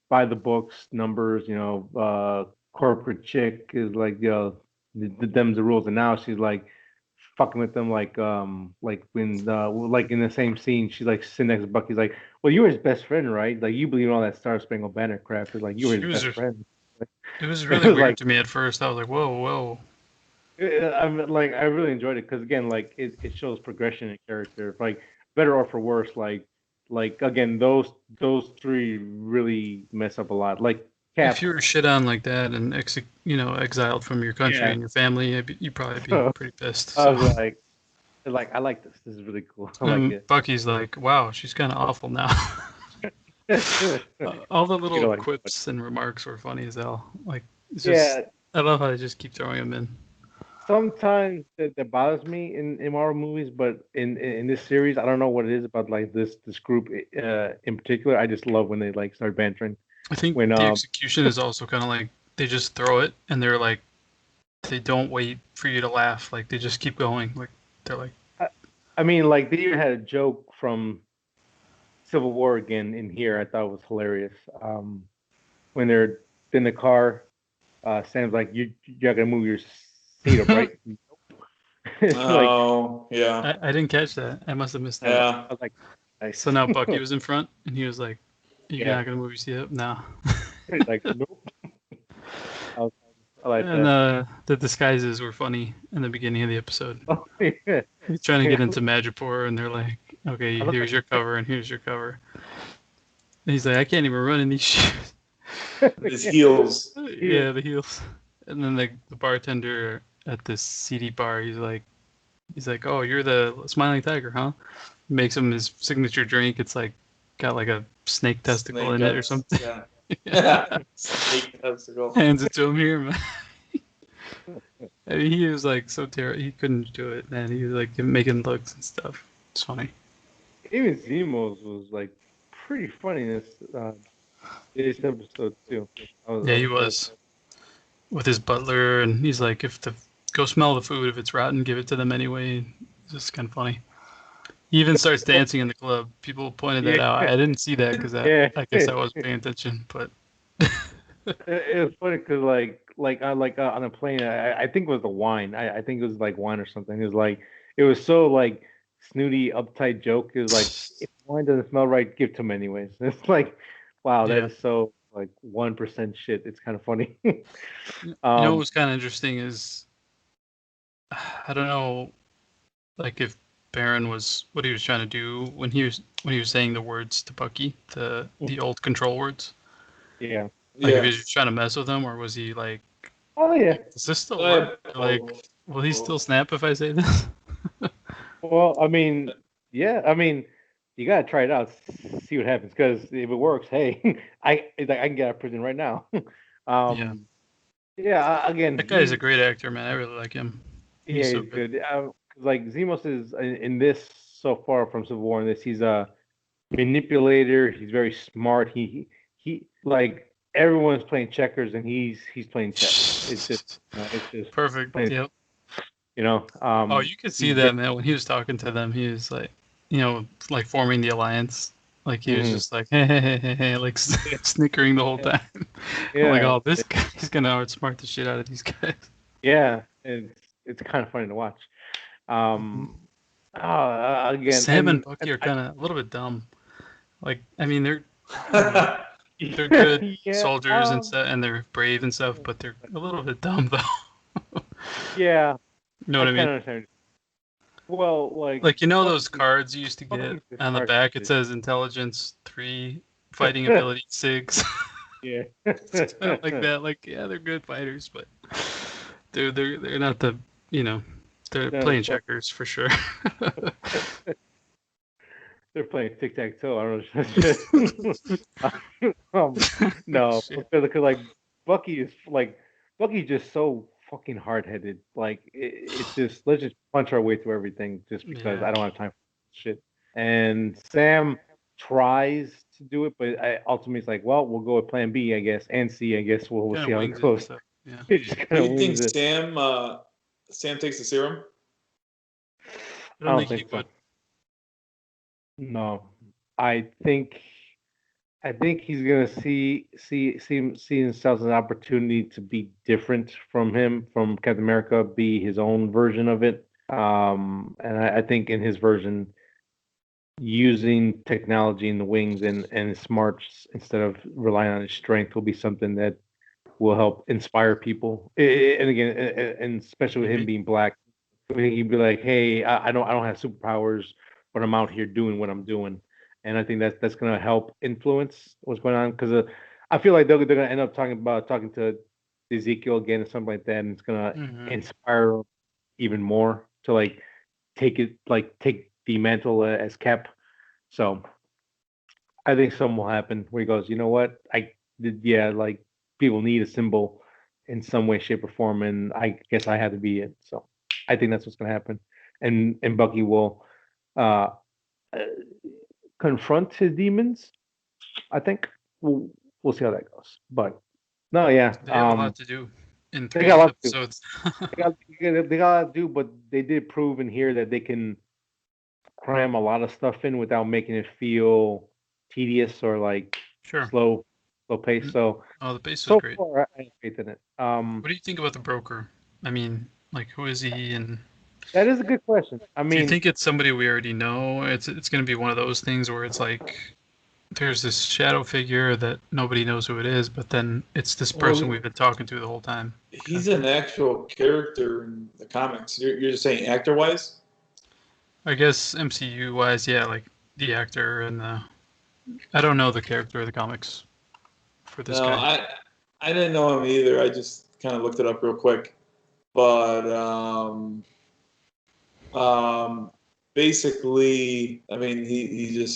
by the books, numbers, corporate chick is like, them's the rules, and now she's like fucking with them, like when like in the same scene, she's like sitting next to Bucky's like, well, you were his best friend, right? Like you believe in all that Star Spangled Banner crap. It's like you were his best friend. It was really weird to me at first. I was like, whoa. I'm like, I really enjoyed it because again, like it shows progression in character, like better or for worse. Like again, those three really mess up a lot. Like Cap, if you were shit on like that and exiled from your country and your family, you'd probably be pretty pissed. So. I was like, I like this. This is really cool. I like it. Bucky's like, wow, she's kind of awful now. All the little quips and remarks were funny as hell. Like, it's just, I love how they just keep throwing them in. Sometimes that bothers me in Marvel movies, but in this series, I don't know what it is about like this group in particular. I just love when they like start bantering. I think the execution is also kind of like they just throw it and they're like they don't wait for you to laugh. Like they just keep going. Like they're like. I mean, like they even had a joke from Civil War again in here. I thought it was hilarious. When they're in the car, Sam's like, "You're not gonna move your seat up, right?" Yeah. I didn't catch that. I must have missed that. Yeah. I was like, nice. So now Bucky was in front, and he was like, "You're not gonna move your seat up?" No. Like, nope. I like and that. The disguises were funny in the beginning of the episode. Oh, yeah. He's trying to get into Madripoor, and they're like, "Okay, here's your cover, and here's your cover." And he's like, "I can't even run in these shoes." His heels. Yeah, the heels. And then the bartender at this seedy bar, he's like, "Oh, you're the Smiling Tiger, huh?" Makes him his signature drink. It's like got like a snake testicle in it or something. Yeah. Snake testicle. Hands it to him here, man. I mean, he was like so terrible. He couldn't do it, man. He was like making looks and stuff. It's funny. Even Zemos was like pretty funny in this episode too. He was with his butler, and he's like, "Go smell the food. If it's rotten, give it to them anyway." It's just kind of funny. He even starts dancing in the club. People pointed that out. I didn't see that because I guess I wasn't paying attention. But it was funny because on a plane, I think it was the wine. I think it was like wine or something. It was so like snooty, uptight joke is like, if wine doesn't smell right, give to him anyways. It's like, wow, that Yeah. is so like 1% shit. It's kind of funny. You know what was kind of interesting is, I don't know, like if Baron was what he was trying to do when he was saying the words to Bucky, the old control words. Yeah. Like if he Yeah. was trying to mess with him, or was he like, Oh yeah. does this still work? Like, will he still snap if I say this? Well, I mean, yeah. I mean, you gotta try it out, see what happens. Because if it works, hey, I can get out of prison right now. Yeah. Yeah. Again, That guy's a great actor, man. I really like him. He's so he's good. good. Like Zemos is in this so far from Civil War. In this, he's a manipulator. He's very smart. He like everyone's playing checkers and he's playing chess. It's just Perfect. plain, Yep. Oh, you could see he's that, man. When he was talking to them, he was like, like forming the alliance. Like he was just like, hey, hey, hey, hey, hey, like snickering the whole time. I'm like, oh, this guy's gonna outsmart the shit out of these guys. Yeah, it's kind of funny to watch. Again, Sam and Bucky are kind of a little bit dumb. Like, I mean, they're they're good soldiers and stuff, and they're brave and stuff, but they're a little bit dumb though. Yeah, You know what I mean? Understand. Well, like those cards you used to get on the back. It says intelligence 3, fighting ability 6. Yeah, like that. Like, yeah, they're good fighters, but they're not the they're playing checkers for sure. They're playing tic tac toe. I don't know. No, because like Bucky's just so fucking hard headed. Like it's just let's just punch our way through everything just because I don't have time for shit. And Sam tries to do it, but ultimately it's like, well, we'll go with Plan B, I guess, and C, I guess. We'll see how it goes. Yeah. Do you think Sam takes the serum? I don't think he would. No, I think he's gonna see himself as an opportunity to be different from Captain America, be his own version of it. And I think in his version, using technology in the wings and his smarts instead of relying on his strength will be something that will help inspire people. And again, and especially with him being black, he'd be like, "Hey, I don't have superpowers, but I'm out here doing what I'm doing." And I think that's gonna help influence what's going on because I feel like they're gonna end up talking to Ezekiel again or something like that, and it's gonna inspire even more to like take the mantle as Cap. So I think something will happen where he goes, you know what, like people need a symbol in some way, shape, or form, and I guess I had to be it. So I think that's what's gonna happen, and Bucky will uh, confront his demons. I think we'll see how that goes. But no, yeah, They have a lot to do in 3 episodes. They got a lot to do, but they did prove in here that they can cram a lot of stuff in without making it feel tedious or like slow pace. So the pace was great. Far, I have faith in it. What do you think about the broker? I mean, like, who is he? And that is a good question. I mean, do you think it's somebody we already know? It's going to be one of those things where it's like there's this shadow figure that nobody knows who it is, but then it's this person we've been talking to the whole time. He's an actual character in the comics. You're just saying actor-wise? I guess MCU-wise, yeah, like the actor and I don't know the character of the comics for this guy. I didn't know him either. I just kind of looked it up real quick. But basically, I mean, he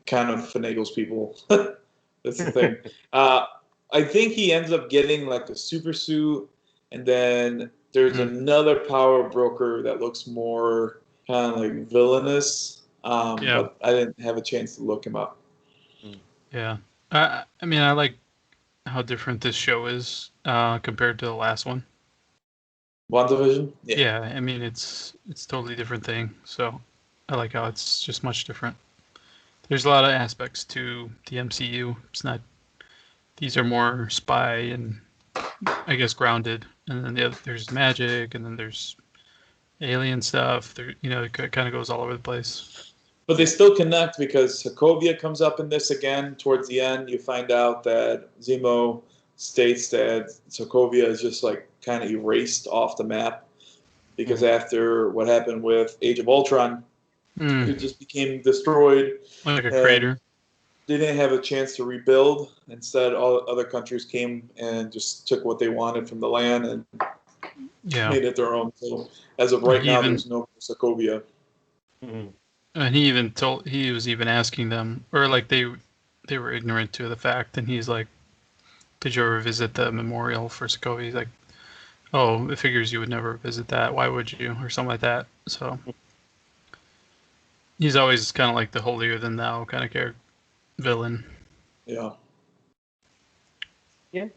kind of finagles people. That's the thing. I think he ends up getting like a super suit, and then there's another power broker that looks more kind of like villainous. But I didn't have a chance to look him up. Yeah. I mean, I like how different this show is compared to the last one. WandaVision? Yeah, I mean, it's totally different thing. So I like how it's just much different. There's a lot of aspects to the MCU. It's not. These are more spy and I guess grounded, and then there's magic, and then there's alien stuff. It kind of goes all over the place. But they still connect because Sokovia comes up in this again. Towards the end, you find out that Zemo states that Sokovia is just like kind of erased off the map because after what happened with Age of Ultron, it just became destroyed. Like a crater. They didn't have a chance to rebuild. Instead, all other countries came and just took what they wanted from the land and made it their own. So as of right now, there's no Sokovia. And he was even asking them, or like they were ignorant to the fact, and he's like, "Did you ever visit the memorial for Sokovia?" He's like, "Oh, it figures you would never visit that. Why would you?" Or something like that. So he's always kind of like the holier than thou kind of character. Villain. Yeah. Yeah.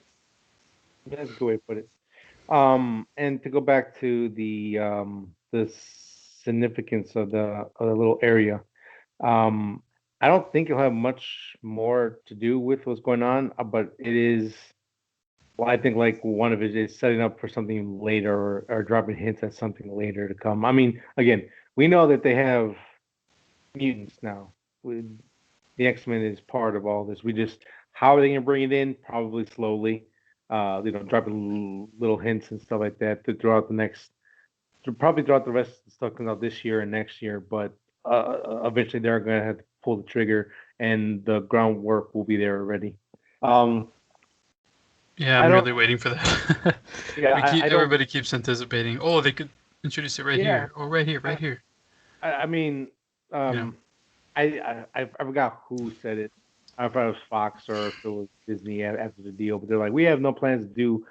That's a good way to put it. And to go back to the significance of the little area, I don't think it'll have much more to do with what's going on, but it is. Well, I think like one of it is setting up for something later or dropping hints at something later to come. I mean, again, we know that they have mutants now. The X-Men is part of all this. How are they gonna bring it in? Probably slowly. Dropping little hints and stuff like that throughout the rest of the stuff comes out this year and next year. But eventually they're gonna have to pull the trigger, and the groundwork will be there already. Yeah, I'm really waiting for that. Yeah, everybody keeps anticipating. Oh, they could introduce it here. Oh, right here. I mean, I forgot who said it. I thought it was Fox or if it was Disney after the deal, but they're like, we have no plans to do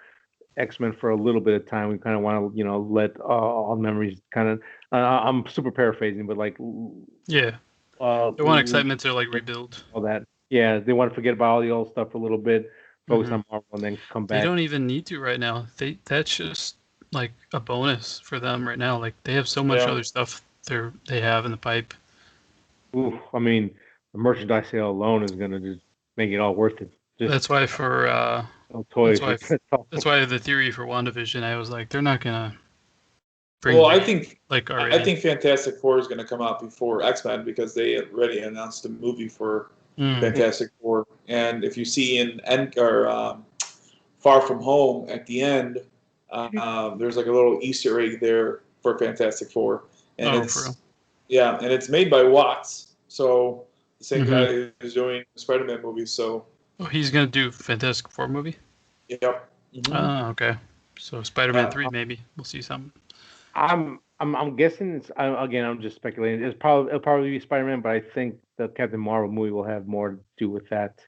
X-Men for a little bit of time. We kind of want to, let all memories kind of. I'm super paraphrasing, but like. Yeah. They want excitement to like rebuild. All that. Yeah, they want to forget about all the old stuff for a little bit, focus on Marvel, and then come back. They don't even need to right now. That's just like a bonus for them right now. Like they have so much other stuff they have in the pipe. Ooh, I mean, the merchandise sale alone is gonna just make it all worth it. That's why for toys. That's why the theory for WandaVision, I was like, they're not gonna. I think Fantastic Four is gonna come out before X-Men because they already announced a movie for Fantastic Four, and if you see in Far From Home at the end, there's like a little Easter egg there for Fantastic Four, and it's made by Watts, so the same guy who's doing the Spider-Man movie. So he's gonna do Fantastic Four movie. Yep. Oh, okay. So Spider-Man 3, maybe we'll see something. I'm guessing it's again. I'm just speculating. It'll probably be Spider-Man, but I think the Captain Marvel movie will have more to do with that.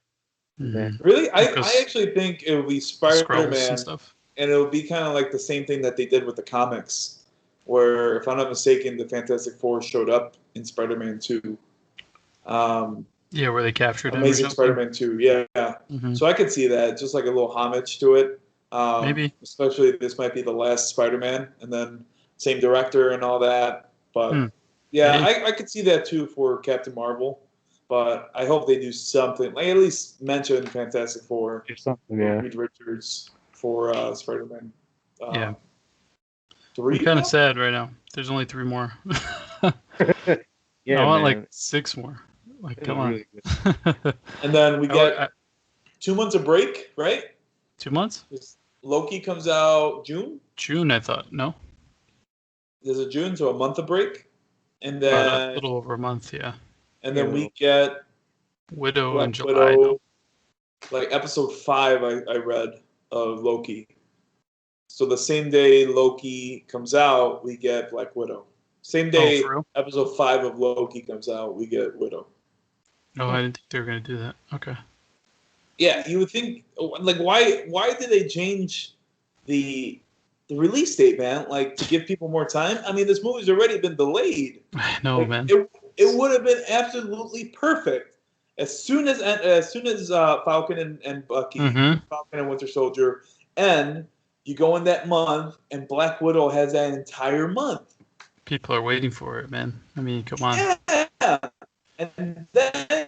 Really, I actually think it will be Spider-Man and stuff, and it'll be kind of like the same thing that they did with the comics, where if I'm not mistaken, the Fantastic Four showed up in Spider-Man 2. Where they captured Amazing Spider-Man 2. Yeah. So I could see that, just like a little homage to it. Maybe. Especially this might be the last Spider-Man, and then same director and all that. But I could see that too for Captain Marvel. But I hope they do something, like at least mention Fantastic Four. Reed Richards for Spider-Man. 3. I'm kind of sad right now. There's only 3 more. I want like 6 more. Like, come on. Really and then we get 2 months of break, right? 2 months? Loki comes out June? June, I thought. No? There's a June, so a month of break. And then a little over a month, yeah. And then we get Widow in July. Like episode 5, I read of Loki. So the same day Loki comes out, we get Black Widow. Same day episode 5 of Loki comes out, we get Widow. No, I didn't think they were going to do that. Okay. Yeah, you would think, like, why did they change the release date, man? Like, to give people more time? I mean, this movie's already been delayed. I know, like, man. It would have been absolutely perfect. As soon as Falcon and Bucky, Falcon and Winter Soldier, and you go in that month, and Black Widow has that entire month. People are waiting for it, man. I mean, come on. Yeah. And then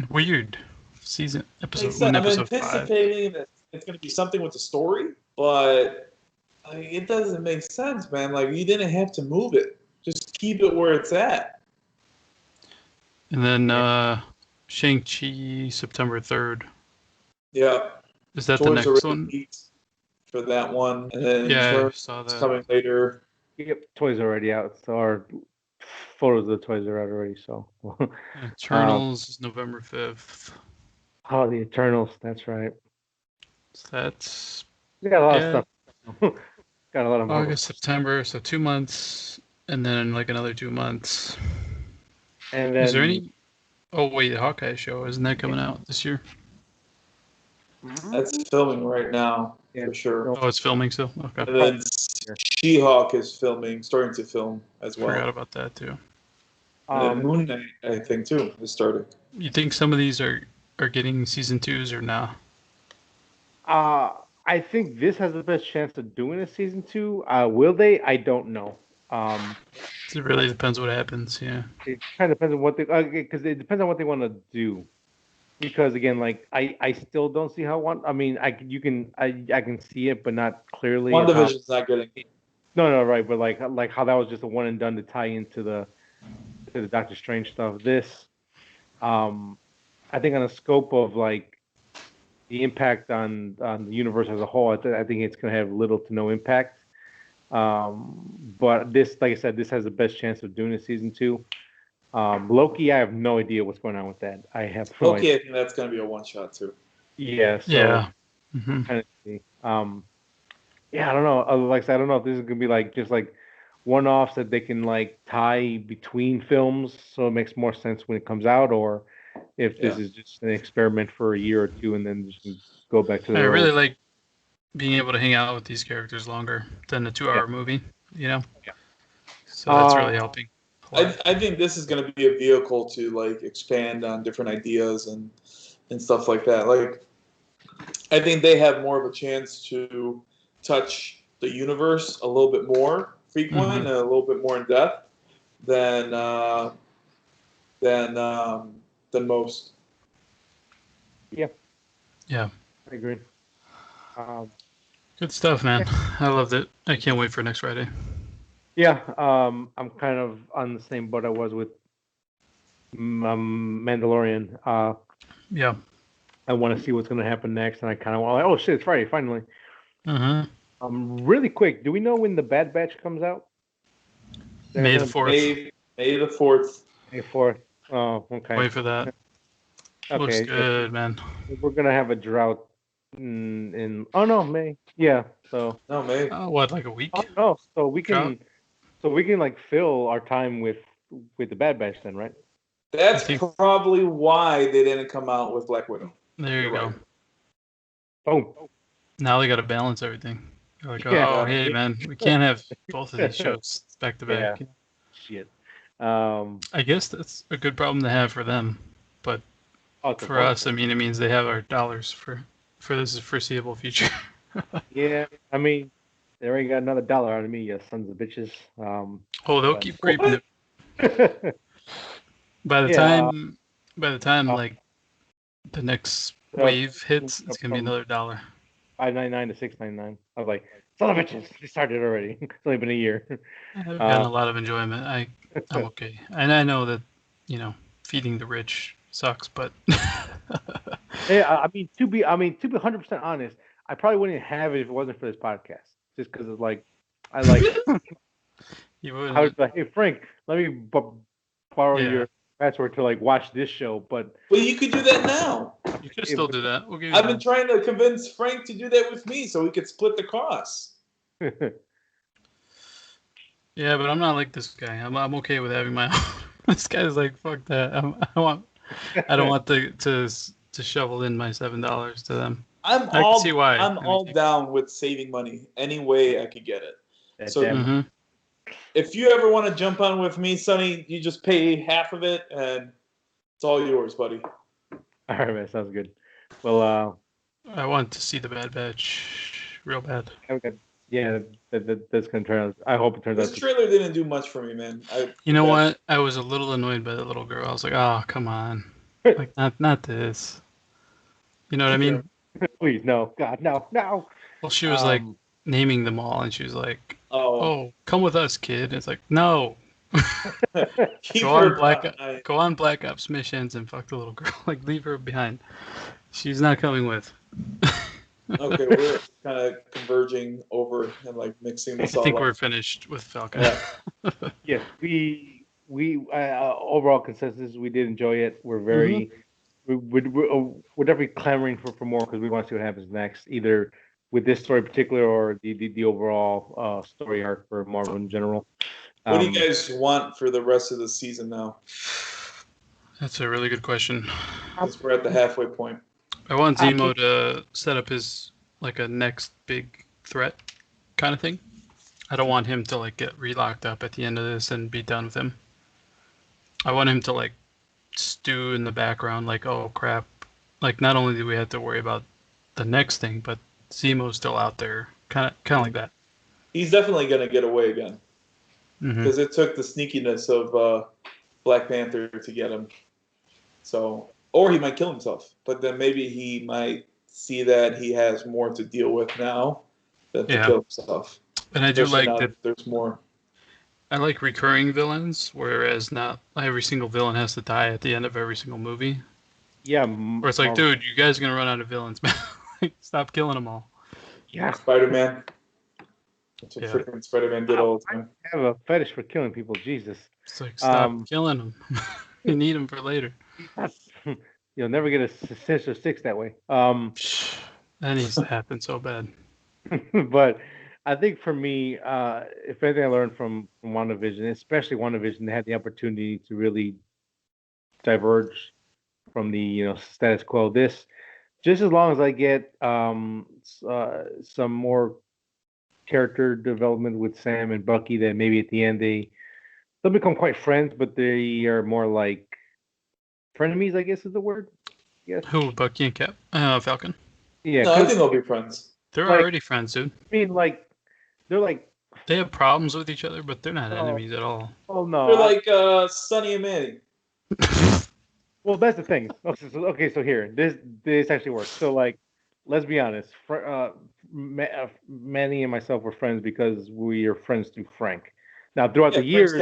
weird episode I'm episode anticipating 5. That it's going to be something with the story, but Like, it doesn't make sense, man. Like, you didn't have to move it. Just keep it where it's at. And then Shang-Chi, September 3rd. Yeah. Is that the Toys next already one? leaked for that one, and then Yeah, I Eternals saw is that. coming later. Yep, toys are already out. So our photos of the toys are out already. So. Eternals is November 5th. Oh, the Eternals. That's right. So that's We got a lot of stuff. Got a lot of Marvel. August, September, so 2 months, and then like another 2 months. And then, Is there any? Oh wait, the Hawkeye show, isn't that coming out this year? That's filming right now, Yeah. for sure. Oh, it's filming still. Okay, And then She-Hulk is starting to film as well. forgot about that too. And then Moon Knight, I think, too, is starting. You think some of these are getting season 2s or nah? I think this has the best chance of doing a season 2. Will they? I don't know. It really depends what happens. Yeah. It kind of depends on what they, because it depends on what they want to do. Because again, like I still don't see how I mean, I can see it, but not clearly. WandaVision's not getting. No, right, but like how that was just a one and done to tie into the Doctor Strange stuff. This, I think on a scope of like the impact on the universe as a whole, I think it's gonna have little to no impact. But this, like I said, this has the best chance of doing a season 2. Loki, I have no idea what's going on with that. I have no Loki, idea. I think that's going to be a one-shot, too. Yeah. So, Yeah. kind of see. Yeah, I don't know. Like I said, I don't know if this is gonna be like just like one-offs that they can like tie between films, so it makes more sense when it comes out, or if this is just an experiment for a year or two and then just go back to I the. really like being able to hang out with these characters longer than the 2-hour movie. You know. Yeah. So that's really helping. I think this is going to be a vehicle to like expand on different ideas and stuff like that. Like, I think they have more of a chance to touch the universe a little bit more frequent and a little bit more in depth than most. Yeah. Yeah. I agree. Good stuff, man. I loved it. I can't wait for next Friday. Yeah, I'm kind of on the same boat I was with Mandalorian. Yeah. I want to see what's going to happen next, and I kind of want, like, oh shit, it's Friday finally. Really quick, do we know when the Bad Batch comes out? May the 4th. May the 4th. May 4th. Oh, okay. Wait for that. Okay. Looks good, man. We're gonna have a drought in May. Yeah. So. No, May. What, like a week? Oh no. So we can. Drought? So we can like fill our time with the Bad Batch then, right? That's probably why they didn't come out with Black Widow. There you go. Right. Oh. Now they got to balance everything. They're like, oh, hey, man, we can't have both of these shows back to back. Yeah. Shit. I guess that's a good problem to have for them, but for us, I mean, it means they have our dollars for this foreseeable future. Yeah, I mean, they already got another $1 out of me, you sons of bitches. They'll keep creeping it. By the time like the next wave hits, it's gonna be another $1. $5.99 to $6.99. I was like, son of bitches, they started already. It's only been a year. I've gotten a lot of enjoyment. I'm okay, and I know that feeding the rich sucks, but yeah, I mean to be 100% honest, I probably wouldn't have it if it wasn't for this podcast. Just because it's like, I like. You would. I was like, hey Frank, let me borrow your password to like watch this show, but. Well, you could do that now. You could still do that. I've been trying to convince Frank to do that with me so we could split the costs. Yeah, but I'm not like this guy. I'm okay with having my own. This guy's like, fuck that. I don't want to shovel in my $7 to them. I can see why. I'm all down with saving money any way I could get it. So if you ever want to jump on with me, Sonny, you just pay half of it and it's all yours, buddy. All right, man. Sounds good. Well, I want to see the Bad Batch real bad. Okay. Yeah, that's gonna turn out. I hope it turns out. This trailer didn't do much for me, man. You know what? I was a little annoyed by the little girl. I was like, oh, come on, like not this. You know what I mean? Please, no, God, no. Well, she was like naming them all, and she was like, Oh, "Oh, come with us, kid." And it's like, no, keep go on her Black behind. go on Black Ops missions and fuck the little girl. Like, leave her behind. She's not coming with. Okay, we're kind of converging over and like mixing I this all think we're up. finished with Falcon. Yeah. Yes, we overall consensus, we did enjoy it. We're very we're definitely clamoring for more because we want to see what happens next, either with this story in particular or the overall story arc for Marvel in general. What do you guys want for the rest of the season now? That's a really good question. Since we're at the halfway point. I want Zemo to set up his like a next big threat kind of thing. I don't want him to like get relocked up at the end of this and be done with him. I want him to like stew in the background, like, oh crap, like not only do we have to worry about the next thing, but Zemo's still out there, kind of like that. He's definitely gonna get away again because it took the sneakiness of Black Panther to get him. So, or he might kill himself, but then maybe he might see that he has more to deal with now than to kill himself. And I do Especially like now that there's more. I like recurring villains, whereas not every single villain has to die at the end of every single movie. Yeah, where it's like, dude, you guys are gonna run out of villains, man. Like, stop killing them all. Yeah, Spider-Man. That's what freaking Spider-Man did all the time. I have a fetish for killing people. Jesus. It's like, stop killing them. You need them for later. You'll never get a Sinister Six that way. That needs to happen so bad. But I think for me, if anything I learned from WandaVision, especially WandaVision, they had the opportunity to really diverge from the status quo. This, just as long as I get some more character development with Sam and Bucky, that maybe at the end they'll become quite friends, but they are more like frenemies, I guess is the word. Yes. Who, Bucky and Falcon? Yeah, no, I think they'll be friends. They're already friends, dude. I mean, like, they're like, they have problems with each other, but they're not enemies at all. Oh no, they're like Sonny and Manny. Well, that's the thing. Okay, so here, this actually works. So, like, let's be honest. Manny and myself were friends because we are friends through Frank. Now, throughout the years,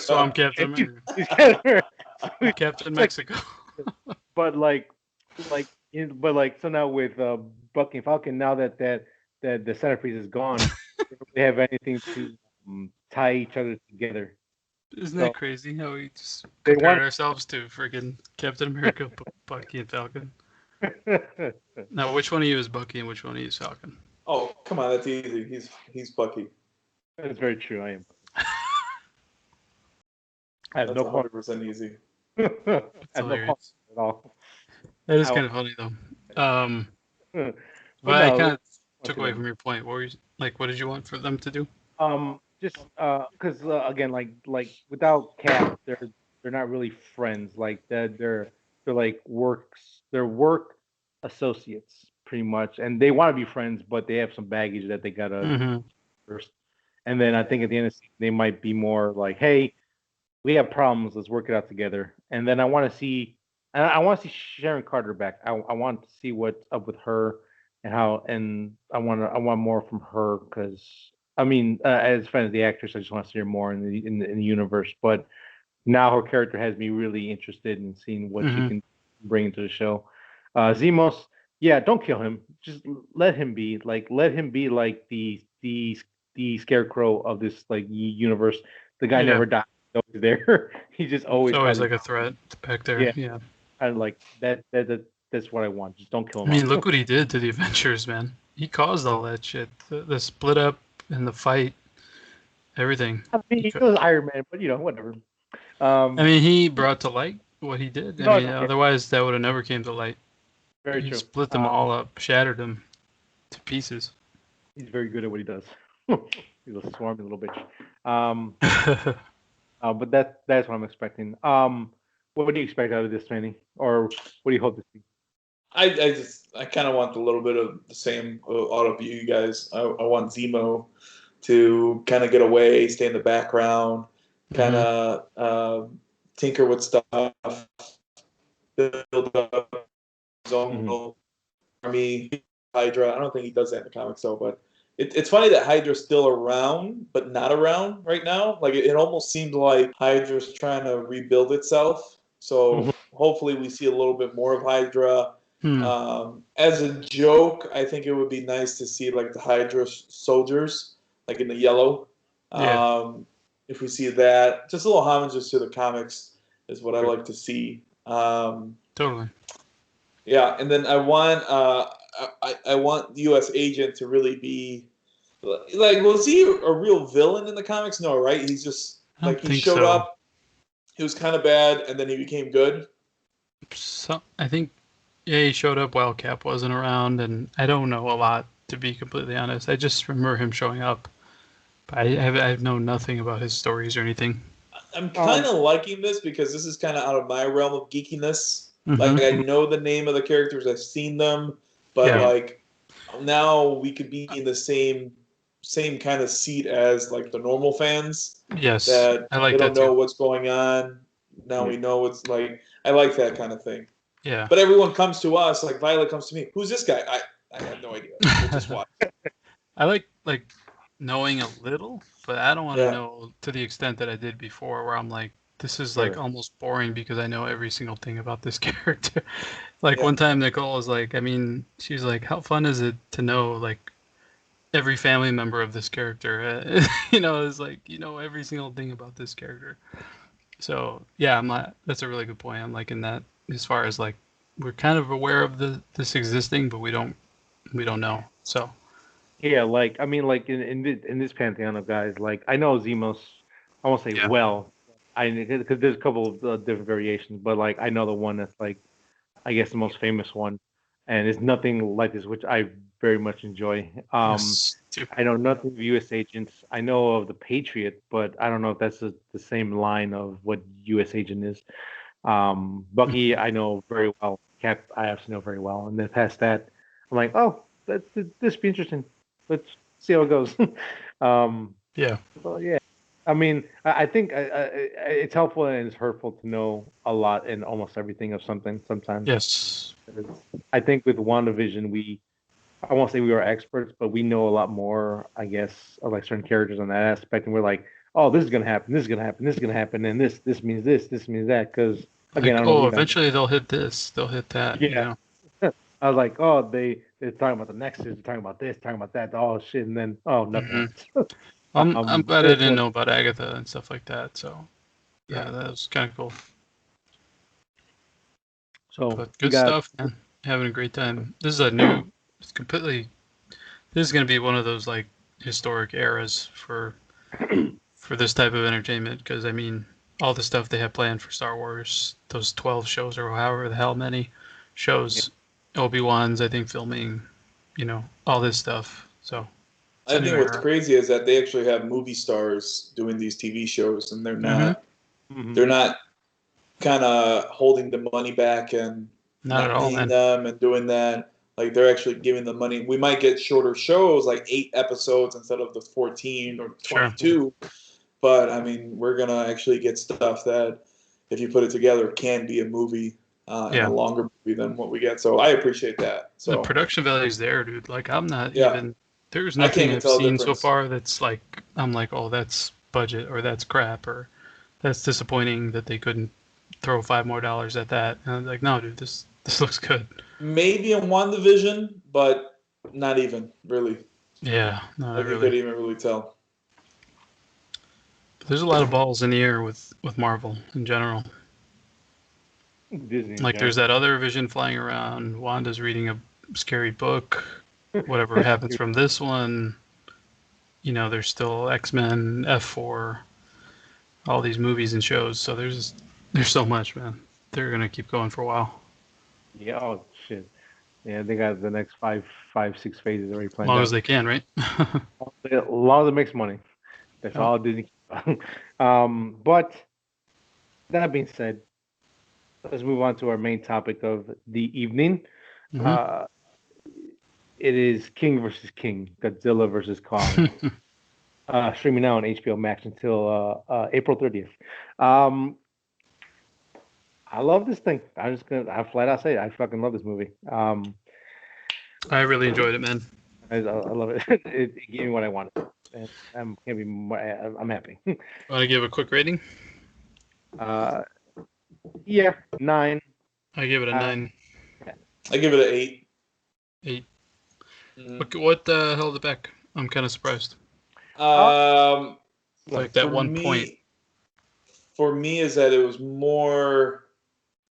so I'm Captain America. Captain Mexico. But so now with Bucky and Falcon, now that the centerpiece is gone, they have anything to tie each other together. Isn't that crazy how we just compared ourselves to freaking Captain America, Bucky, and Falcon? Now, which one of you is Bucky and which one of you is Falcon? Oh, come on, that's easy. He's Bucky. That's very true. I am. I have that's no 100% easy. I have no at all. That is kind of funny though. But I kind of took away from your point. What were you, like? What did you want for them to do? Just because again, like without Cap, they're not really friends. Like they're like work associates pretty much, and they want to be friends, but they have some baggage that they gotta first. And then I think at the end of the season, they might be more like, hey, we have problems, let's work it out together. And then I want to see Sharon Carter back. I want to see what's up with her and how, and I want more from her because I mean, as a fan of the actress, I just want to see her more in the universe. But now her character has me really interested in seeing what she can bring into the show. Zemos, yeah, don't kill him. Just let him be like the scarecrow of this like universe. The guy never died. He's there. He's just always like a threat back there. Yeah. I like that. That's what I want. Just don't kill him. I mean, look what he did to the Avengers, man. He caused all that shit. The split up and the fight, everything. I mean, he was Iron Man, but whatever. I mean, he brought to light what he did. I mean, otherwise that would have never came to light. Very true. He split them all up, shattered them to pieces. He's very good at what he does. He's a swarmy little bitch. But that's what I'm expecting. What do you expect out of this, Manny? Or what do you hope to see? I kind of want a little bit of the same out of you guys. I want Zemo to kind of get away, stay in the background, kind of tinker with stuff, build up his own little army, Hydra. I don't think he does that in the comics though, but It's funny that Hydra's still around, but not around right now. Like it almost seemed like Hydra's trying to rebuild itself. So hopefully we see a little bit more of Hydra. Hmm. As a joke, I think it would be nice to see like the Hydra soldiers, like in the yellow. Yeah. If we see that, just a little homages to the comics is what I like to see. Totally. Yeah, and then I want the U.S. agent to really be like, was he a real villain in the comics? No, right? He's just I don't like he think showed so. up, he was kind of bad, and then he became good. So I think he showed up while Cap wasn't around, and I don't know a lot, to be completely honest. I just remember him showing up. But I know nothing about his stories or anything. I'm kind of liking this because this is kind of out of my realm of geekiness. Like I Mm-hmm. know the name of the characters, I've seen them, but Yeah. like now we could be in the same kind of seat as like the normal fans Yes, that I they like don't that too. know what's going on. Now we know it's like I like that kind of thing. Yeah. But everyone comes to us, like Violet comes to me. Who's this guy? I have no idea. We'll just watch. I like knowing a little, but I don't want to Yeah. know to the extent that I did before, where I'm like, this is like Sure. almost boring because I know every single thing about this character. Like Yeah. one time Nicole was like, I mean, she was like, how fun is it to know like every family member of this character? It's like every single thing about this character. So yeah, I'm not. That's a really good point. I'm liking that as far as like we're kind of aware of this existing, but we don't know. So Yeah, like I mean, like in this pantheon of guys, like I know Zemos. I won't say yeah, well, because there's a couple of different variations, but like I know the one that's like I guess the most famous one, and it's nothing like this, which I very much enjoy. yes, too. I know nothing of U.S. agents. I know of the Patriot, but I don't know if that's the same line of what U.S. agent is. Bucky, I know very well. Cap, I actually know very well. And then past that, I'm like, oh, this be interesting. Let's see how it goes. um, Yeah, well, yeah. I mean, I think it's helpful and it's hurtful to know a lot and almost everything of something sometimes. yes, I think with WandaVision, I won't say we are experts, but we know a lot more, I guess, of like certain characters on that aspect. And we're like, oh, this is gonna happen, this is gonna happen, this is gonna happen, and this means this means that. Because again, I like don't know if oh, you guys. eventually they'll hit this, they'll hit that. Yeah, I was like, oh, they're talking about the Nexus, they're talking about this, talking about that, oh shit, and then oh, nothing hmm happens. I'm glad I That's didn't what. know about Agatha and stuff like that. So Yeah. yeah, that was kind of cool. So But we good got. stuff, man. Having a great time. This is a new, it's completely. This is gonna be one of those like historic eras for this type of entertainment because I mean all the stuff they have planned for Star Wars, those 12 shows or however the hell many shows, Obi-Wan's I think filming, all this stuff. So it's I a new think what's era. crazy is that they actually have movie stars doing these TV shows, and they're Mm-hmm. not Mhm. they're not kind of holding the money back and Not at not all, paying man. them and doing that. Like they're actually giving the money. We might get shorter shows, like 8 episodes instead of the 14 or Sure. 22. But I mean, we're gonna actually get stuff that, if you put it together, can be a movie and a Yeah. longer movie than what we get. So I appreciate that. The So production value is there, dude. Like I'm not yeah, even. There's I can't nothing even I've tell the seen so difference. far that's like I'm like, oh, that's budget or that's crap or that's disappointing that they couldn't throw $5 more at that. And I'm like, no, dude, this looks good. Maybe in WandaVision, but not even really. Yeah, no, not Like you really. could even really tell. But there's a lot of balls in the air with Marvel in general. Disney in Like there's general. that other Vision flying around. Wanda's reading a scary book. Whatever happens from this one, there's still X-Men, F4, all these movies and shows. So there's so much, man. They're gonna keep going for a while, Yeah. Oh shit. Yeah, they got the next five, 6 phases already as planned long as out. they can, right? As long as it makes money. That's Yep. all Disney. But that being said, let's move on to our main topic of the evening. hmm Uh, it is King versus King, Godzilla versus Kong. Streaming now on HBO Max until April 30th. Um, I love this thing. I flat out say it. I fucking love this movie. I really enjoyed it, man. I love it. It gave me what I wanted, and I'm happy. Want to give a quick rating? uh, yeah, 9. I give it a Uh, 9, I give it an 8. 8. Mhm. What held it back? I'm kind of surprised. Like that For one point. for me, is that it was more.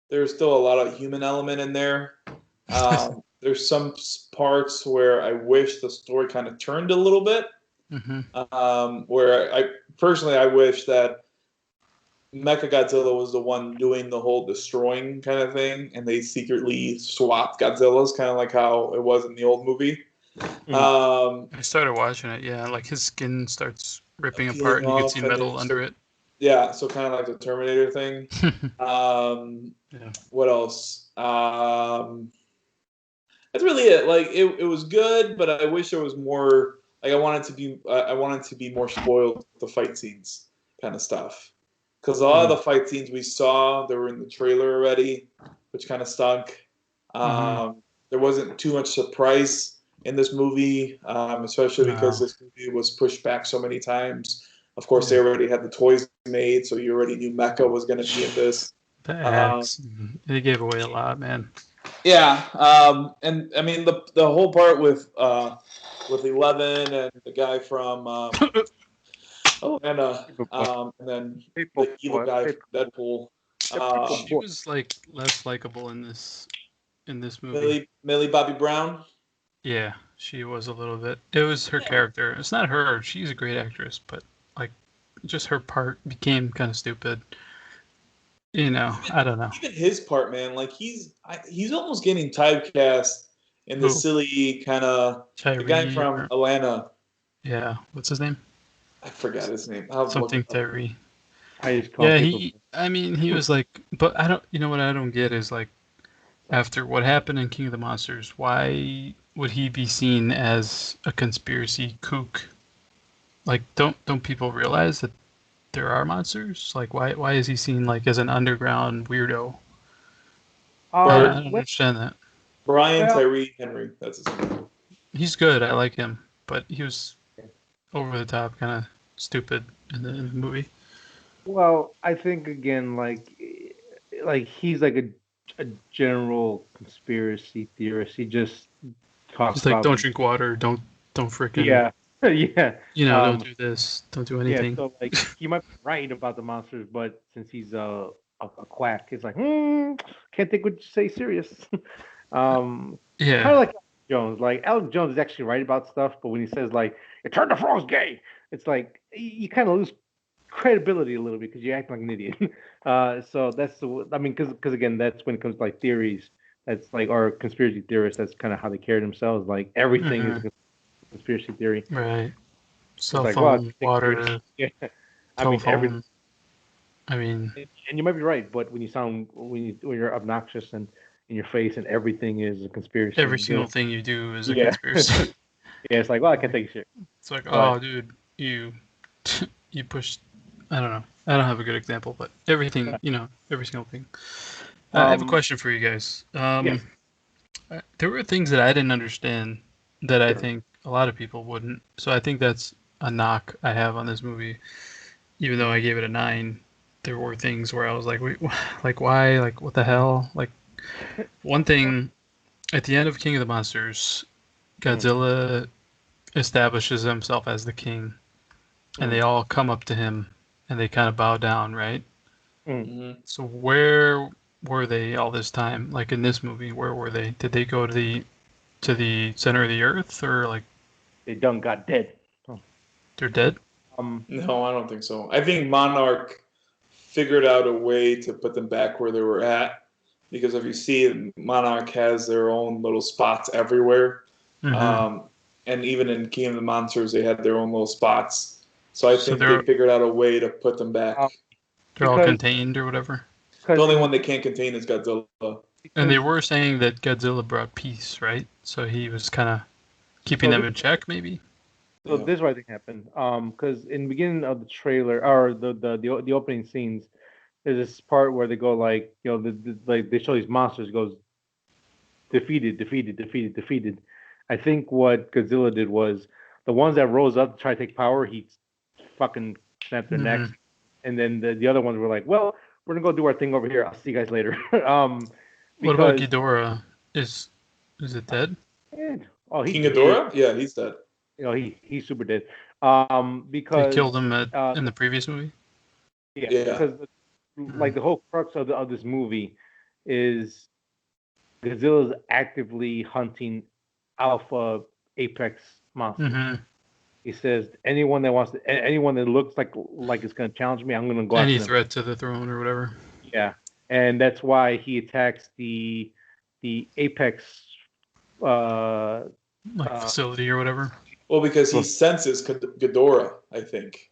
There's still a lot of human element in there. There's some parts where I wish the story kind of turned a little bit. Where I personally I wish that Mechagodzilla was the one doing the whole destroying kind of thing, and they secretly swapped Godzilla's, kind of like how it was in the old movie. I started watching it. Yeah, like his skin starts ripping apart, Peeling and you can see off, and metal then under it. yeah, so kind of like the Terminator thing. Yeah. What else? That's really it. Like it was good, but I wish there was more. Like I wanted to be more spoiled with the fight scenes, kind of stuff. Because a lot of the fight scenes we saw, they were in the trailer already, which kind of stunk. There wasn't too much surprise in this movie, especially because this movie was pushed back so many times. Of course, they already had the toys made, so you already knew Mecha was going to be in this. The axe. They gave away a lot, man. Yeah, and I mean the whole part with 11 and the guy from Atlanta, and then the evil guy from Deadpool. She was like less likable in this movie. Millie Bobby Brown. Yeah, she was a little bit. It was her character. It's not her. She's a great actress, but like, just her part became kind of stupid. You know, I don't know. Even his part, man, like he's almost getting typecast in the silly kind of the guy from Atlanta. Yeah, what's his name? I forgot his name. Something Tyree. I just call he was like, but I don't. You know what I don't get is like, after what happened in King of the Monsters, why would he be seen as a conspiracy kook? Like, don't people realize that there are monsters? Like, why is he seen like as an underground weirdo? I don't understand that. Brian Tyree Henry, that's his name. He's good. I like him, but he was over the top, kind of stupid in the movie. Well, I think again, like he's like a general conspiracy theorist. He just talks He's like, about don't drink water, don't freaking yeah. You know, don't do this, don't do anything. Yeah, so like he might be right about the monsters, but since he's a quack, he's like, can't take what you say serious. Kind of like Alex Jones. Like Alex Jones is actually right about stuff, but when he says like, "It turned the frogs gay," it's like you kind of lose credibility a little bit because you act like an idiot. So that's because again, that's when it comes to like theories. That's like or conspiracy theorists. That's kind of how they carry themselves. Like everything is a conspiracy theory. Right. Cell like, phone, water. Yeah. Telephone. And you might be right, but when you're obnoxious and in your face and everything is a conspiracy. Every single thing you do is a conspiracy. Yeah, it's like, well, I can't take shit. It's like, oh, dude, you pushed. I don't know. I don't have a good example, but everything, every single thing. I have a question for you guys. There were things that I didn't understand that I think a lot of people wouldn't. So I think that's a knock I have on this movie. Even though I gave it a 9, there were things where I was like, wait, like why? Like what the hell? Like one thing at the end of King of the Monsters, Godzilla establishes himself as the king, and they all come up to him and they kind of bow down, right? So where were they all this time? Like in this movie, where were they? Did they go to the center of the earth, or like they done got dead? They're dead? No, I don't think so. I think Monarch figured out a way to put them back where they were at, because if you see, Monarch has their own little spots everywhere. And even in King of the Monsters, they had their own little spots. So I think they figured out a way to put them back. They're all contained or whatever? The only one they can't contain is Godzilla. And they were saying that Godzilla brought peace, right? So he was kind of keeping them in check, maybe? So this is what I think happened. Because in the beginning of the trailer, or the opening scenes, there's this part where they go like, like they show these monsters goes defeated, I think what Godzilla did was the ones that rose up to try to take power, he fucking snapped their necks, and then the other ones were like, well, we're gonna go do our thing over here. I'll see you guys later. What about Because Ghidorah? Is it dead? he King Ghidorah? Yeah, he's dead. he's super dead. They Because killed him in the previous movie. yeah, Yeah. because like the whole crux of this movie is Godzilla's actively hunting alpha apex monsters. Mm-hmm. He says anyone that looks like it's gonna challenge me, I'm gonna go Any after them. threat to the throne or whatever. Yeah, and that's why he attacks the apex facility or whatever. Well, because he senses Ghidorah, I think.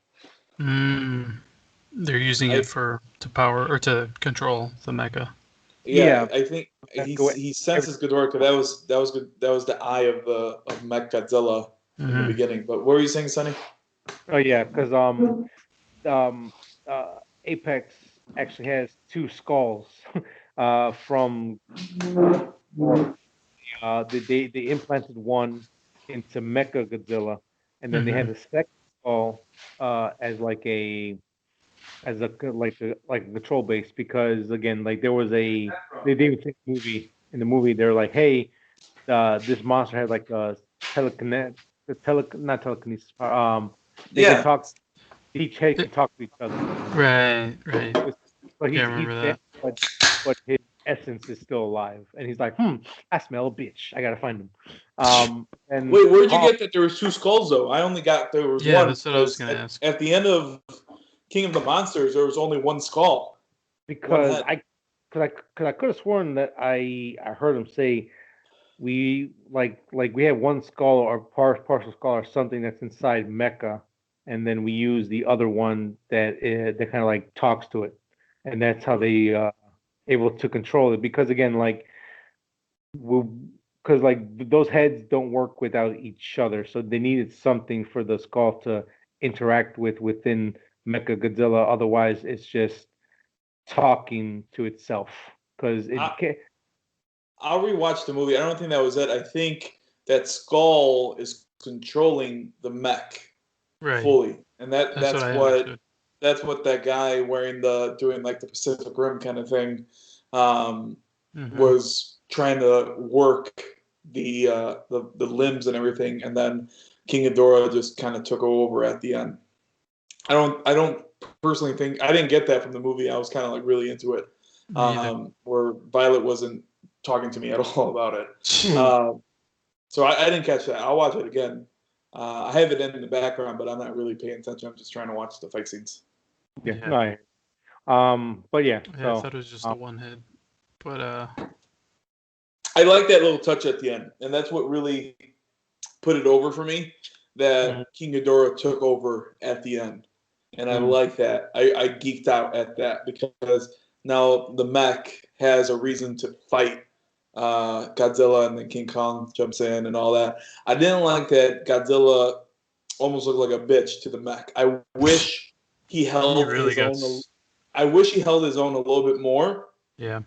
They're using it to power or to control the mecha. Yeah, I think he senses Ghidorah because that was the eye of Mech Godzilla in the beginning. But what were you saying, Sonny? Oh yeah, because Apex actually has 2 skulls from they implanted one into Mecha Godzilla, and then they had a second skull as like a control base, because again, like there was they didn't think in the movie they're like, hey, this monster had like a not telekinesis power. They can talk. Each head can talk to each other. Right. But he's that. but his essence is still alive, and he's like, I smell a bitch. I gotta find him. And wait, where'd you get that there was 2 skulls though? I only got there was one. Yeah, that's what I was gonna ask. At the end of King of the Monsters, there was only 1 skull. Because I could have sworn that I heard him say we we have 1 skull or partial skull or something that's inside Mecha, and then we use the other one that kind of like talks to it, and that's how they able to control it. Because again, because those heads don't work without each other, so they needed something for the skull to interact within Mecha Godzilla. Otherwise, it's just talking to itself. Because I'll rewatch the movie. I don't think that was it. I think that skull is controlling the mech fully, and that's what that guy doing like the Pacific Rim kind of thing was trying to work the limbs and everything, and then King Ghidorah just kind of took over at the end. I don't personally think I didn't get that from the movie. I was kind of like really into it, where Violet wasn't talking to me at all about it. So I didn't catch that. I'll watch it again. I have it in the background, but I'm not really paying attention. I'm just trying to watch the fight scenes. But yeah. I thought it was just the one head, but I like that little touch at the end, and that's what really put it over for me. That King Ghidorah took over at the end, and I like that. I geeked out at that because now the mech has a reason to fight Godzilla, and then King Kong jumps in and all that. I didn't like that Godzilla almost looked like a bitch to the mech. I wish he held his own. I wish he held his own a little bit more. Yeah.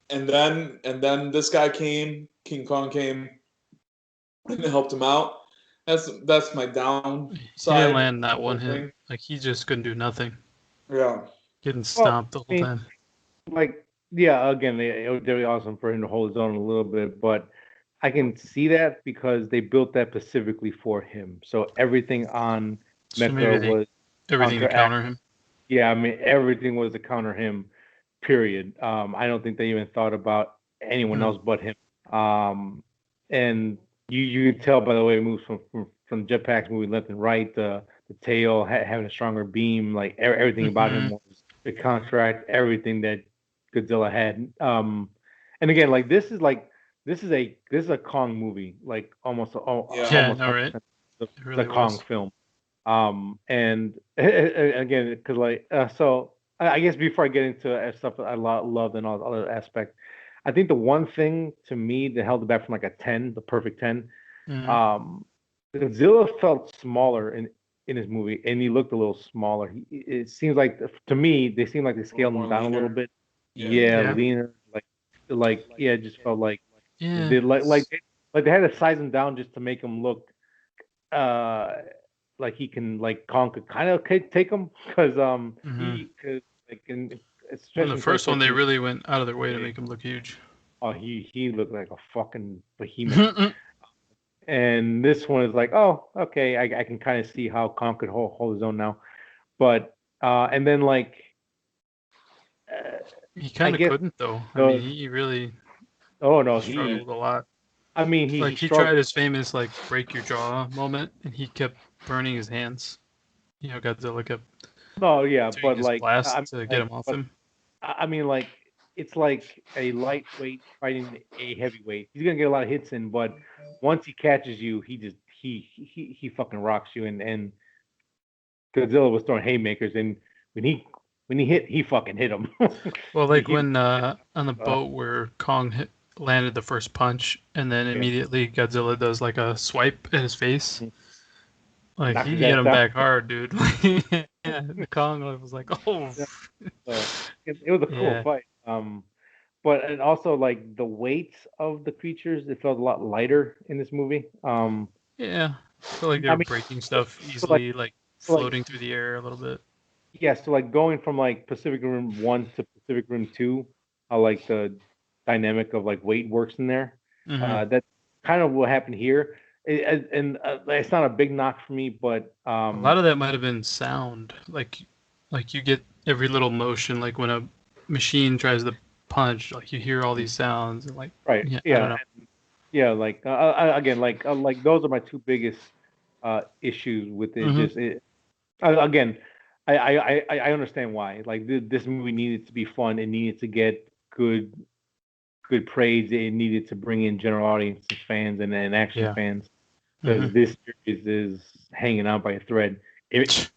And then this guy came, King Kong came, and helped him out. That's my downside. He didn't land that one hit. Like he just couldn't do nothing. Yeah. Getting stomped the whole time. Again, it was really awesome for him to hold his own a little bit, but I can see that because they built that specifically for him. So everything on Mecha was everything to counter him. Yeah, I mean everything was to counter him. Period. I don't think they even thought about anyone else but him. And you can tell by the way it moves from Jetpack's moving left and right. The tail having a stronger beam, like everything about him was to counteract everything that Godzilla had. And again, like this is a Kong movie, like almost right. The Kong film. And again, because so I guess before I get into stuff that I love and all the other aspects, I think the one thing to me that held it back from like a 10, the perfect 10, Godzilla felt smaller in his movie, and he looked a little smaller. It seems like, to me, they seem like they scaled him down a little bit. Yeah, leaner. It just felt like they like they had to size him down just to make him look like he can like Kong could kind of take him because he could like In the especially first one, they Toy really went out of their way to Story, make him look huge. oh he looked like a fucking behemoth. And this one is like, oh, okay, I can kind of see how Kong could hold his own now. But and then like He I kind of guess couldn't though. I mean, he really oh no, struggled a lot. I mean he Like he struggled. tried his famous like break your jaw moment, and he kept burning his hands. You know, Godzilla kept No, yeah, doing but his like blast to get him off him. I mean like it's like a lightweight fighting a heavyweight. He's gonna get a lot of hits in, but once he catches you, he just he fucking rocks you. And Godzilla was throwing haymakers, and when he hit, he fucking hit him. Well, he, like he when on the boat where Kong landed the first punch, and then Yeah. immediately Godzilla does like a swipe at his face. Like Knocked he his hit ass him down. back hard, dude. Yeah, Kong was like, oh. So it was a cool Yeah. fight. But and also like the weight of the creatures, it felt a lot lighter in this movie. Yeah. I feel like they I were mean, breaking stuff so like easily, like so like floating through the air a little bit. yeah, so like going from like Pacific Rim 1 to Pacific Rim 2, how like the dynamic of like weight works in there. Hmm. That's kind of what happened here. And it's not a big knock for me, but A lot of that might have been sound. Like you get every little motion, like when a machine tries to punch, like you hear all these sounds, and like, right, yeah, I don't yeah, know. yeah. Like again, like those are my two biggest issues with it. Hmm. Just again, I understand why. Like this movie needed to be fun. It needed to get good praise. It needed to bring in general audiences, fans, and action Yeah. fans Hmm. because this series is hanging on by a thread. It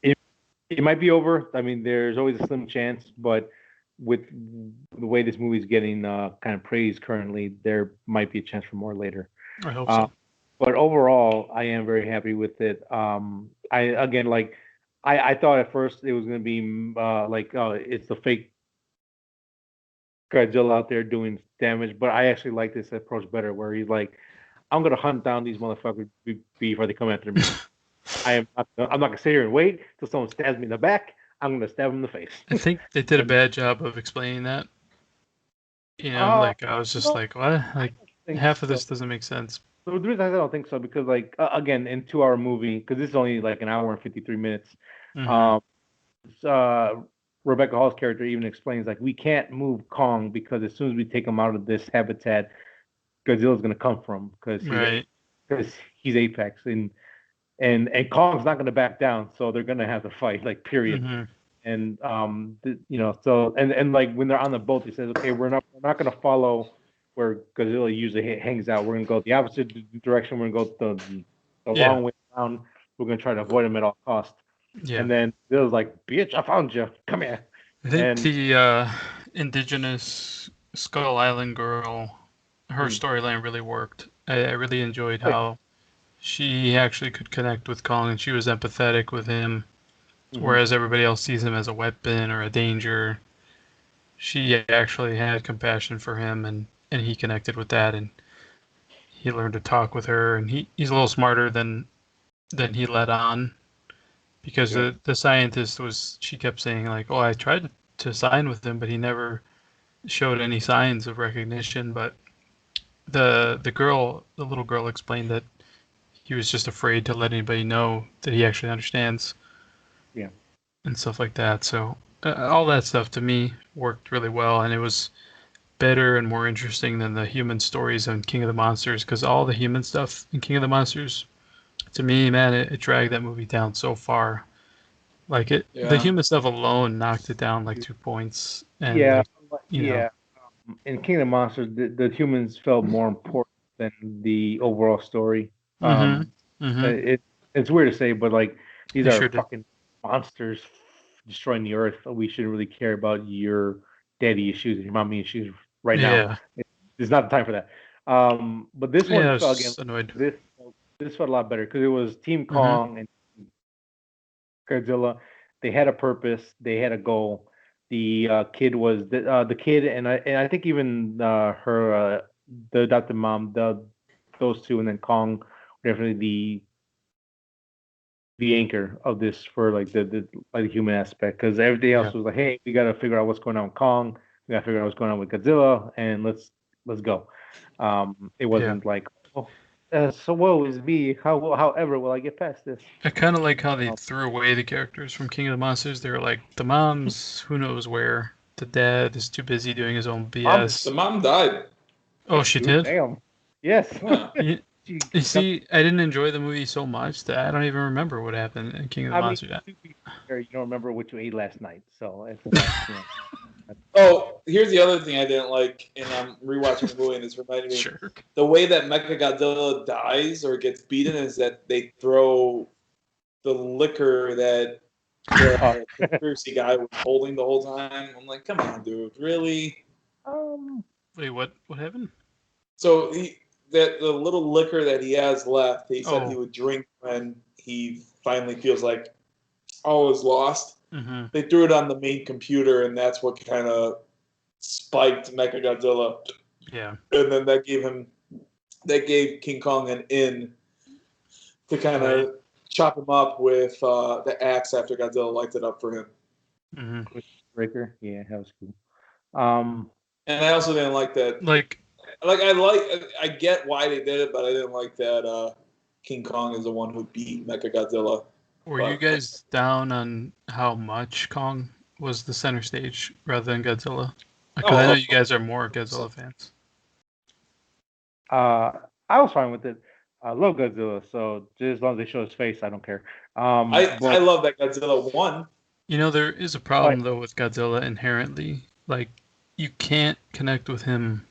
it might be over. I mean, there's always a slim chance, but with the way this movie's getting kind of praised currently, there might be a chance for more later. I hope Uh, so. but overall, I am very happy with it. I again like I thought at first it was gonna be like oh it's the fake Godzilla out there doing damage, but I actually like this approach better, where he's like, I'm gonna hunt down these motherfuckers before they come after me. I'm not gonna sit here and wait till someone stabs me in the back. I'm gonna stab him in the face. I think they did a And bad job of explaining that. You know, uh, like I was just no, like, what? I Like don't think half of so. this doesn't make sense. The reason I don't think so because like again in 2 hour movie because this is only like an hour and 53 minutes. Hmm. Um, uh, Rebecca Hall's character even explains like we can't move Kong because as soon as we take him out of this habitat, Godzilla's gonna come from Right. because he's Apex and Kong's not gonna back down, so they're gonna have to fight like period. Hmm. And you know, so and like when they're on the boat, they says, okay, we're not gonna follow where Godzilla usually hangs out. We're gonna go the opposite direction. We're gonna go the Yeah. long way around. We're gonna try to avoid him at all costs. Yeah. And then Godzilla's like, bitch, I found you. Come here. I think And the indigenous Skull Island girl, her mm, storyline really worked. I really enjoyed oh, yeah. how she actually could connect with Kong and she was empathetic with him, Mhm. whereas everybody else sees him as a weapon or a danger. She actually had compassion for him and he connected with that and he learned to talk with her and he's a little smarter than he let on because Yeah. the scientist was she kept saying like, oh, I tried to sign with him but he never showed any signs of recognition. But the little girl explained that he was just afraid to let anybody know that he actually understands Yeah. and stuff like that. So all that stuff to me worked really well, and it was better and more interesting than the human stories on King of the Monsters. Because all the human stuff in King of the Monsters, to me, man, it dragged that movie down so far. Like the Yeah. human stuff alone knocked it down like 2 points, and Yeah. like you know, Yeah. In Kingdom Monsters, the humans felt more important than the overall story. mm-hmm, Um, mm-hmm, it's weird to say, but like these they are sure did. fucking monsters destroying the earth. We shouldn't really care about your daddy issues and your mommy issues right now. Yeah, It's not the time for that. But this yeah, one I felt again. was annoyed. This felt a lot better because it was Team Mm-hmm. Kong and Godzilla. They had a purpose. They had a goal. The kid was the kid, and I think even her the adopted mom, those two, and then Kong definitely the anchor of this for like the like the human aspect, because everything else was like, hey, we gotta figure out what's going on with Kong, we gotta figure out what's going on with Godzilla, and let's go. It wasn't like, oh, so woe is me. However, will I get past this? I kind of like how they threw away the characters from King of the Monsters. They were like, the mom's who knows where. The dad is too busy doing his own BS. The mom died. Oh, she did? Damn. Yes. Yeah. You see, I didn't enjoy the movie so much that I don't even remember what happened in King of the Monsters. You don't remember what you ate last night, so it's like, Oh, here's the other thing I didn't like, and I'm rewatching the movie, and it's reminding me. Sure. The way that Mechagodzilla dies or gets beaten is that they throw the liquor that the conspiracy guy was holding the whole time. I'm like, come on, dude, really? Wait, what happened? So the little liquor that he has left, he said he would drink when he finally feels like all is lost. Mm-hmm. They threw it on the main computer, and that's what kind of spiked Mechagodzilla. Yeah. And then that gave King Kong an in to kind of chop him up with the axe after Godzilla lights it up for him. Mm-hmm. Breaker, yeah, that was cool. And I also didn't like that. I get why they did it, but I didn't like that King Kong is the one who beat Mechagodzilla. Were you guys down on how much Kong was the center stage rather than Godzilla? Because I know you guys are more Godzilla fans. I was fine with it. I love Godzilla, so just as long as they show his face, I don't care. I love that Godzilla won. You know, there is a problem though with Godzilla inherently. Like, you can't connect with him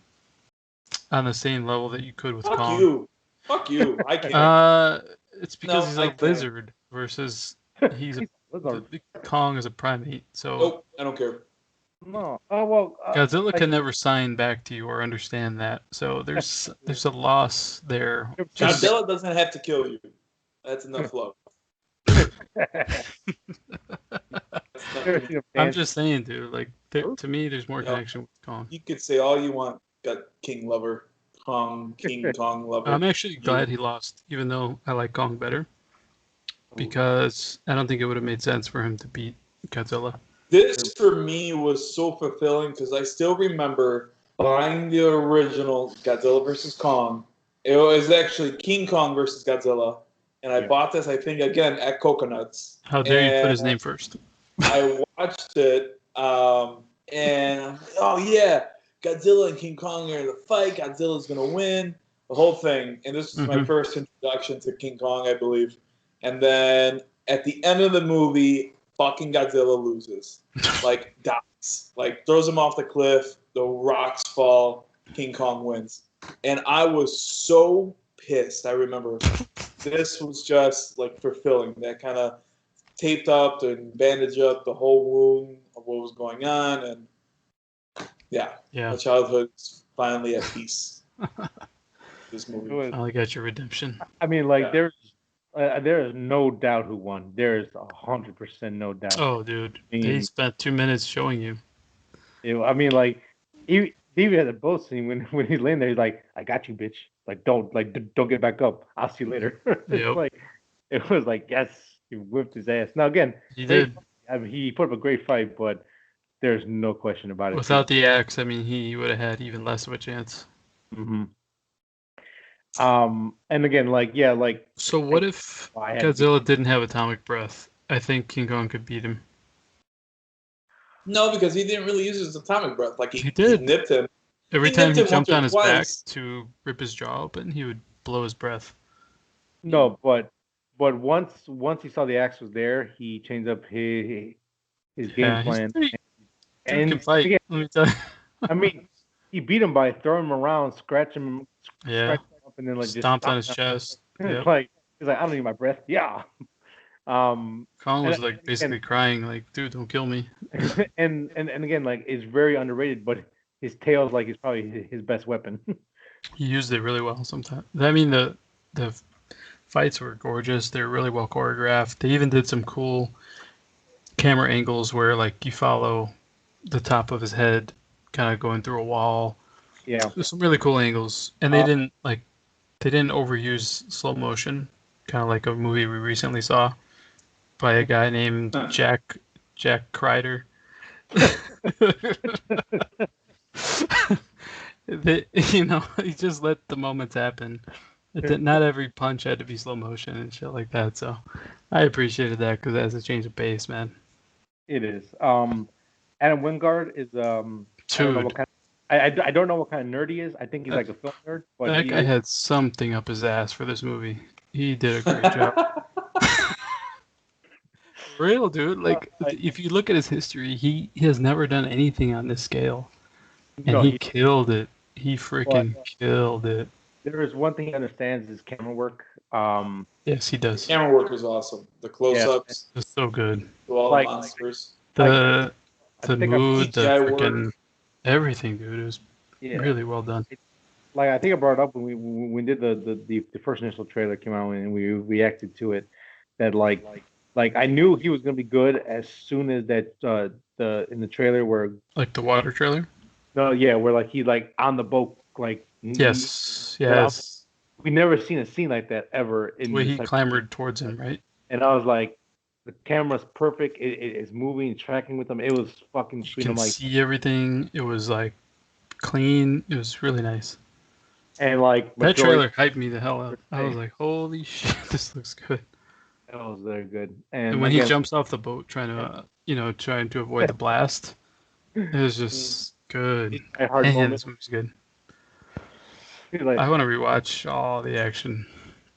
on the same level that you could with Kong. Fuck you. I can't. It's because he's a lizard versus he's Kong is a primate. So nope, I don't care. No. Well. Godzilla can never sign back to you or understand that. So there's a loss there. Godzilla doesn't have to kill you. That's enough love. I'm just saying, dude. Like, to me, there's more connection with Kong. You could say all you want. Got King lover, King Kong lover. I'm actually glad he lost, even though I like Kong better, because I don't think it would have made sense for him to beat Godzilla. This for me was so fulfilling because I still remember buying the original Godzilla versus Kong. It was actually King Kong versus Godzilla, and I bought this, I think, again at Coconuts. How dare you put his name first? I watched it, and oh yeah, Godzilla and King Kong are in a fight. Godzilla's gonna win the whole thing, and this was my first introduction to King Kong, I believe. And then at the end of the movie, fucking Godzilla loses, like dies, like throws him off the cliff. The rocks fall. King Kong wins, and I was so pissed. I remember this was just like fulfilling. That kind of taped up and bandaged up the whole wound of what was going on, and my childhood's finally at peace. This movie finally got your redemption. I mean, like there is no doubt who won. There is 100% no doubt. Oh, dude, they spent 2 minutes showing you. I mean, like he even had a boat scene when he's laying there. He's like, "I got you, bitch. Like, don't get back up. I'll see you later." Like, it was like, yes, he whipped his ass. Now again, he did. I mean, he put up a great fight, but there's no question about it. Without the axe, I mean, he would have had even less of a chance. Mm-hmm. And again, So what if Godzilla didn't have atomic breath? I think King Kong could beat him. No, because he didn't really use his atomic breath. Like he did. He nipped him. Every time he jumped on his back to rip his jaw open, he would blow his breath. No, but once he saw the axe was there, he changed up his game plan. And can fight. Again, let me tell you. I mean, he beat him by throwing him around, scratching him up, and then like stomped on his chest. Yep. Like he's like, I don't need my breath. Yeah. Kong was like basically crying, like, dude, don't kill me. And again, like, it's very underrated, but his tail is like is probably his best weapon. He used it really well sometimes. I mean, the fights were gorgeous. They're really well choreographed. They even did some cool camera angles where like you follow the top of his head kind of going through a wall. Yeah. There's some really cool angles. And they didn't they didn't overuse slow motion, kind of like a movie we recently saw by a guy named Jack Kreider. He just let the moments happen. Not every punch had to be slow motion and shit like that. So I appreciated that because that's a change of pace, man. It is. Adam Wingard is I don't know Dude, what kind. I don't know what kind of nerd he is. I think he's like a film nerd, but that guy had something up his ass for this movie. He did a great job. For real, dude. Like, if you look at his history, he has never done anything on this scale, and he killed it. He freaking killed it. There is one thing he understands is camera work. Yes, he does. Camera work is awesome. The close-ups, it's so good. all the monsters, the mood, the CGI freaking work. everything, dude. It was really well done. Like I think I brought it up when we did the first initial trailer came out and we reacted to it. That like I knew he was gonna be good as soon as that in the trailer where like the water trailer. No, yeah, where like he like on the boat like yes. We never seen a scene like that ever. In where he clambered towards him, right? And I was like, the camera's perfect. It's moving, tracking with them. It was fucking sweet. You can see everything. It was like clean. It was really nice. And like that trailer hyped me the hell up. I was like, holy shit, this looks good. That was very good. And when he jumps off the boat trying to avoid the blast, it was just good. Man, this movie's good. I want to rewatch all the action,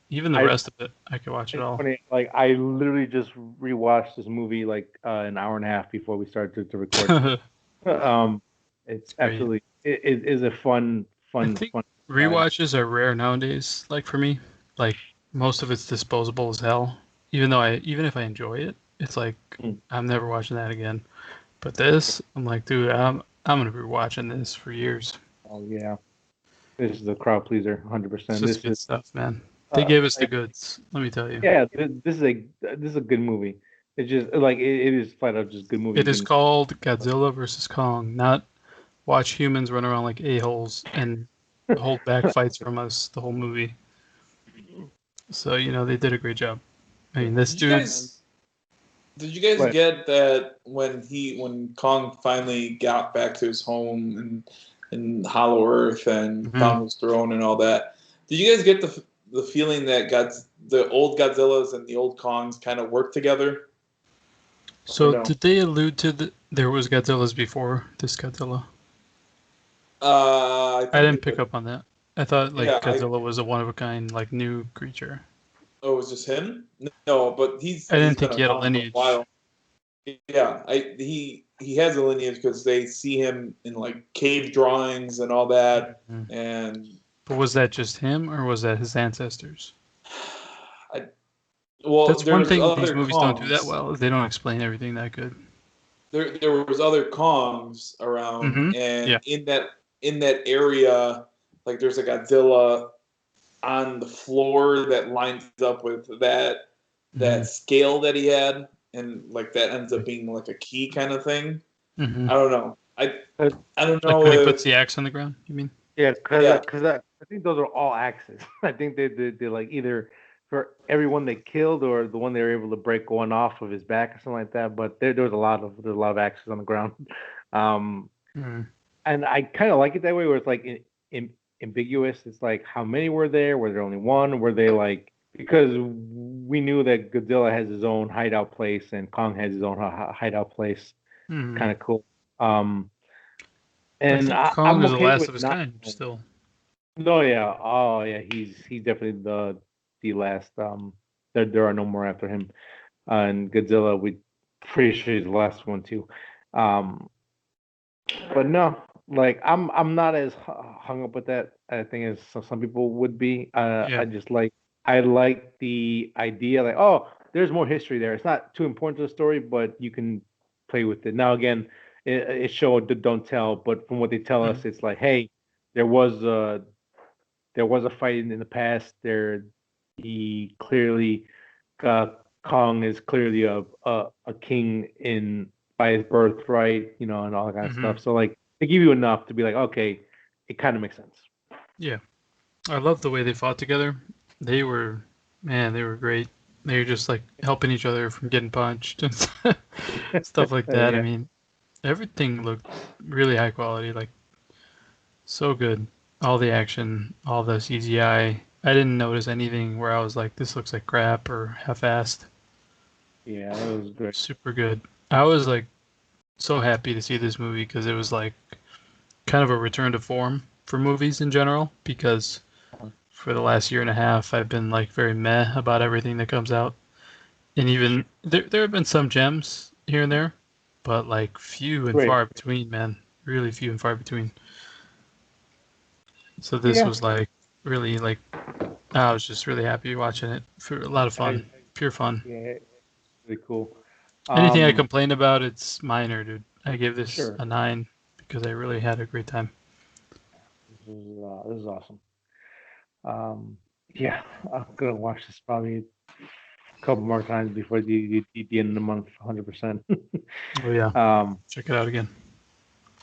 even the rest of it. I could watch it all. Funny, like I literally just rewatched this movie like an hour and a half before we started to record. It's absolutely it is a fun. Rewatches are rare nowadays. Like for me, like most of it's disposable as hell. Even if I enjoy it, it's like I'm never watching that again. But this, I'm like, dude, I'm gonna be watching this for years. Oh yeah. This is a crowd pleaser, 100%. This is good stuff, man. They gave us the goods. Let me tell you. Yeah, this is a good movie. It's just like it is flat out just good movie. It is called Godzilla versus Kong, not watch humans run around like a-holes and hold back fights from us the whole movie. So they did a great job. I mean, this dude. Did you guys get that when Kong finally got back to his home in Hollow Earth and Kong was thrown and all that? Did you guys get the feeling that the old Godzillas and the old Kongs kind of work together? So did they allude to there was Godzillas before this Godzilla? I didn't pick up on that. I thought Godzilla was a one of a kind like new creature. Oh, it was just him? No, but I didn't think he had a lineage. Yeah, he has a lineage because they see him in like cave drawings and all that. But was that just him, or was that his ancestors? That's one thing these movies don't do that well. Is they don't explain everything that good. There was other Kongs around, and in that area, like there's a Godzilla on the floor that lines up with that scale that he had, and like that ends up being like a key kind of thing. I don't know. I don't know. Like when he puts the axe on the ground, you mean? Yeah, because I think those are all axes. I think they like either for everyone they killed or the one they were able to break going off of his back or something like that. But there was a lot of axes on the ground. And I kind of like it that way, where it's like ambiguous. It's like how many were there? Were there only one? Were they like, because we knew that Godzilla has his own hideout place and Kong has his own hideout place. Kind of cool. And Kong is okay the last of his kind still. No, yeah. Oh, yeah. He's definitely the last. There are no more after him. And Godzilla, we pretty sure he's the last one too. But no, like I'm not as hung up with that I think as some people would be. I just I like the idea, like, oh, there's more history there. It's not too important to the story, but you can play with it. Now again, it's show don't tell, but from what they tell us, it's like, hey, there was a fight in the past. He clearly Kong is clearly a king by his birthright, and all that kind of stuff. So like they give you enough to be like, okay, it kind of makes sense. Yeah. I love the way they fought together. They were, man, they were great. They were just like helping each other from getting punched and stuff like that. I Yeah. mean, everything looked really high quality, like so good. All the action, all the CGI. I didn't notice anything where I was like, this looks like crap or half-assed. Yeah, it was great. Super good. I was like so happy to see this movie because it was like kind of a return to form for movies in general because for the last year and a half I've been like very meh about everything that comes out. And even there have been some gems here and there, but like few and Great. far between, man. Really few and far between. So this Yeah. was like really like I was just really happy watching it. For a lot of I, fun. Pure fun. yeah, really cool. Anything I complain about, it's minor, dude. I give this Sure. a 9 because I really had a great time. This is awesome. Yeah, I'm gonna watch this probably a couple more times before the end of the month, 100%. Oh yeah, um, check it out again.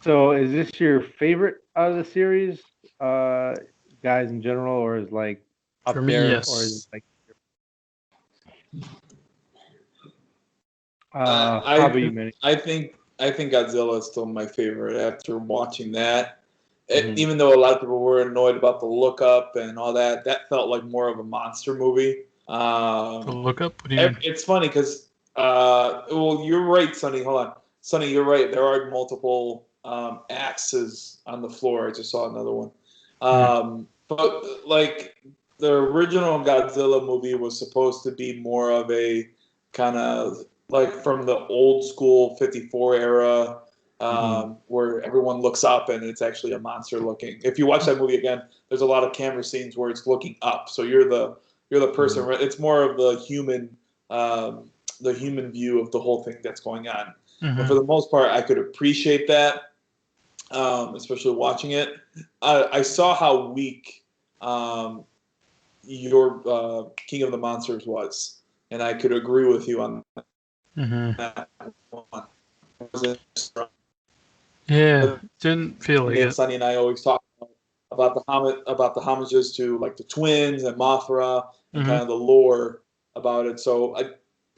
so is this your favorite out of the series, uh, guys in general, or is like For up me, there, or is it yes. like how I about you, Manny? I think Godzilla is still my favorite after watching that. Hmm. Even though a lot of people were annoyed about the lookup and all that, that felt like more of a monster movie. The lookup? What do you mean? It's funny because, well, you're right, Sonny. Hold on, Sonny, you're right. There are multiple axes on the floor. I just saw another one. But like the original Godzilla movie was supposed to be more of a kind of like from the old school '54 era, Hmm. where everyone looks up and it's actually a monster looking. If you watch that movie again, there's a lot of camera scenes where it's looking up, so you're the person. Hmm. Right? It's more of the human view of the whole thing that's going on. But for Mm-hmm. the most part, I could appreciate that, especially watching it. I saw how weak um, your King of the Monsters was, and I could agree with you on Mm-hmm. that one. Yeah, But didn't feel like me and it. Sunny and I always talk about the homages to like the twins and Mothra and Mm-hmm. kind of the lore about it. So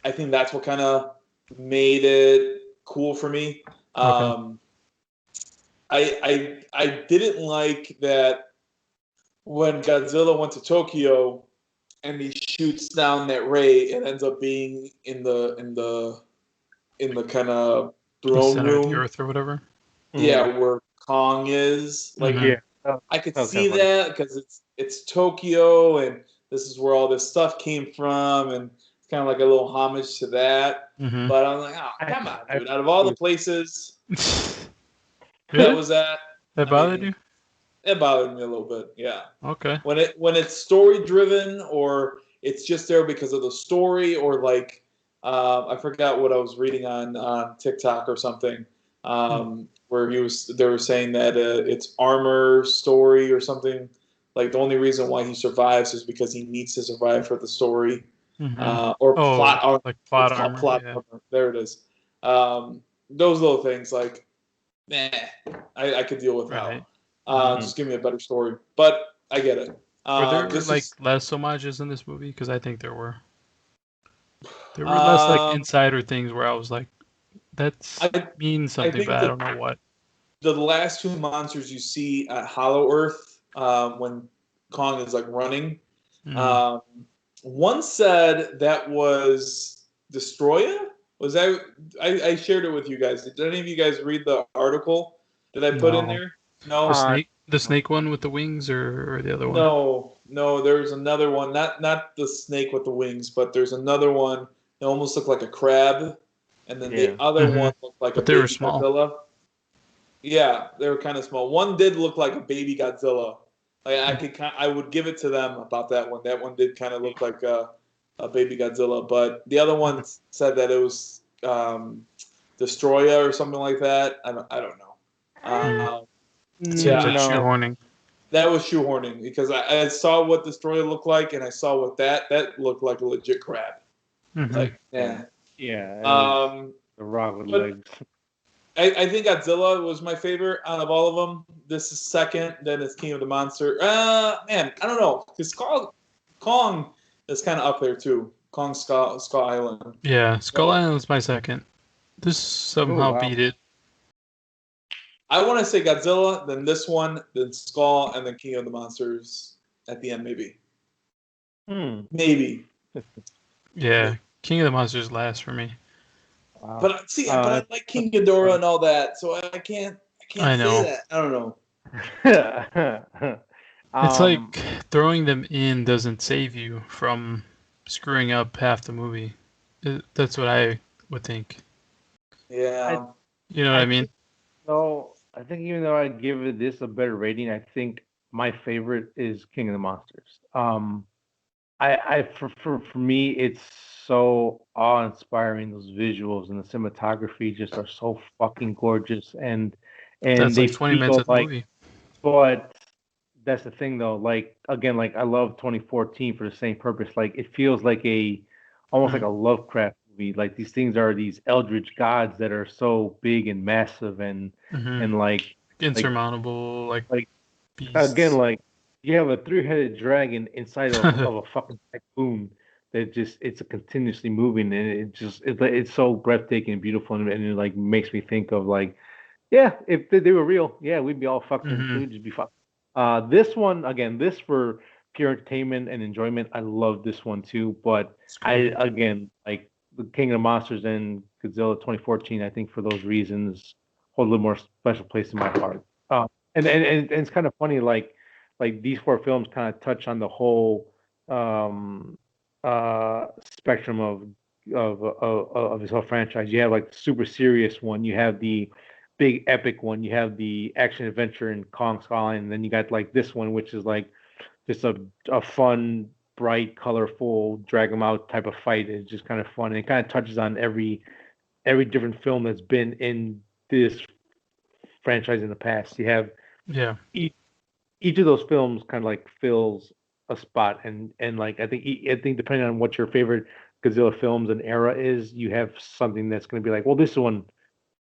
I think that's what kind of made it cool for me. Okay. I didn't like that when Godzilla went to Tokyo and he shoots down that ray, it ends up being in the kind of The throne center of the room. earth or whatever. Hmm. Yeah, where Kong is. Like Mm-hmm. Yeah, that I could was kind see of funny. that because it's Tokyo and this is where all this stuff came from, and it's kind of like a little homage to that. Mm-hmm. But I'm like, oh, I, come on, I, dude! Out of all the places that Really? was at, That I bothered mean, you? it bothered me a little bit. Yeah, Okay. when it's story driven or it's just there because of the story or like I forgot what I was reading on TikTok or something where they were saying that it's armor story or something like the only reason why he survives is because he needs to survive for the story Mm-hmm. or Oh, plot armor. like It's plot called armor. plot Yeah. armor. There it is. Those little things like nah, I could deal with Right. now. Mm-hmm. Just give me a better story. But I get it. Were there This like is less homages in this movie? Because I think there were. There were less like um, insider things where I was like, that I means I something, but think I don't know what. the last two monsters you see at Hollow Earth when Kong is like running. Mm. Um, one said that was Destroya. Was that I shared it with you guys? Did any of you guys read the article that I put in No. there? The No. uh, snake, the snake one with the wings, or the other one? No. There's another one. Not the snake with the wings, but there's another one. It almost looked like a crab, and then yeah. the other Mm-hmm. one looked like a But they were baby small. Godzilla. Yeah, they were kind of small. One did look like a baby Godzilla. Like I would give it to them about that one. That one did kind of look like a baby Godzilla, but the other one said that it was Destroya or something like that. I don't know. Mm. Uh, Seems yeah, like No. shoehorning. that was shoehorning because I saw what Destroyer looked like and I saw what that looked like a legit crab. Mm-hmm. Like, Yeah. yeah. Yeah. It was Um, the rock with but legs. I think Godzilla was my favorite out of all of them. This is second. Then it's King of the Monster. Man, I don't know. Because Kong is kind of up there too. Kong Skull Island. Yeah, Skull Island's my second. This somehow beat it. I want to say Godzilla, then this one, then Skull, and then King of the Monsters at the end, maybe. Maybe. Yeah, King of the Monsters last for me. Wow. But see, but I like King Ghidorah and all that, so I can't say that. I don't know. It's like throwing them in doesn't save you from screwing up half the movie. That's what I would think. Yeah. You know what I mean? So I think even though I give this a better rating, I think my favorite is King of the Monsters. For me, it's so awe-inspiring. Those visuals and the cinematography just are so fucking gorgeous, and that's they like 20 minutes of the movie. But that's the thing, though. Like again, like I love 2014 for the same purpose. Like it feels like almost like a Lovecraft movie. Like these things are these eldritch gods that are so big and massive and like insurmountable, like beasts. Again, like you have a three-headed dragon inside of a fucking typhoon that just it's continuously moving, and it's so breathtaking and beautiful, and it like makes me think of like, yeah, if they were real, yeah, we'd be all fucking, we'd just be fucking. This one again, this for pure entertainment and enjoyment. I love this one too, but again like the King of the Monsters and Godzilla 2014. I think for those reasons hold a little more special place in my heart. And it's kind of funny, like these four films kind of touch on the whole spectrum of this whole franchise. You have like the super serious one, you have the big epic one, you have the action adventure in Kong Skull Island, and then you got like this one, which is like just a fun, bright, colorful, drag them out type of fight. It's just kind of fun, and it kind of touches on every different film that's been in this franchise in the past. You have each of those films kind of like fills a spot, and like I think depending on what your favorite Godzilla films and era is, you have something that's going to be like, well, this one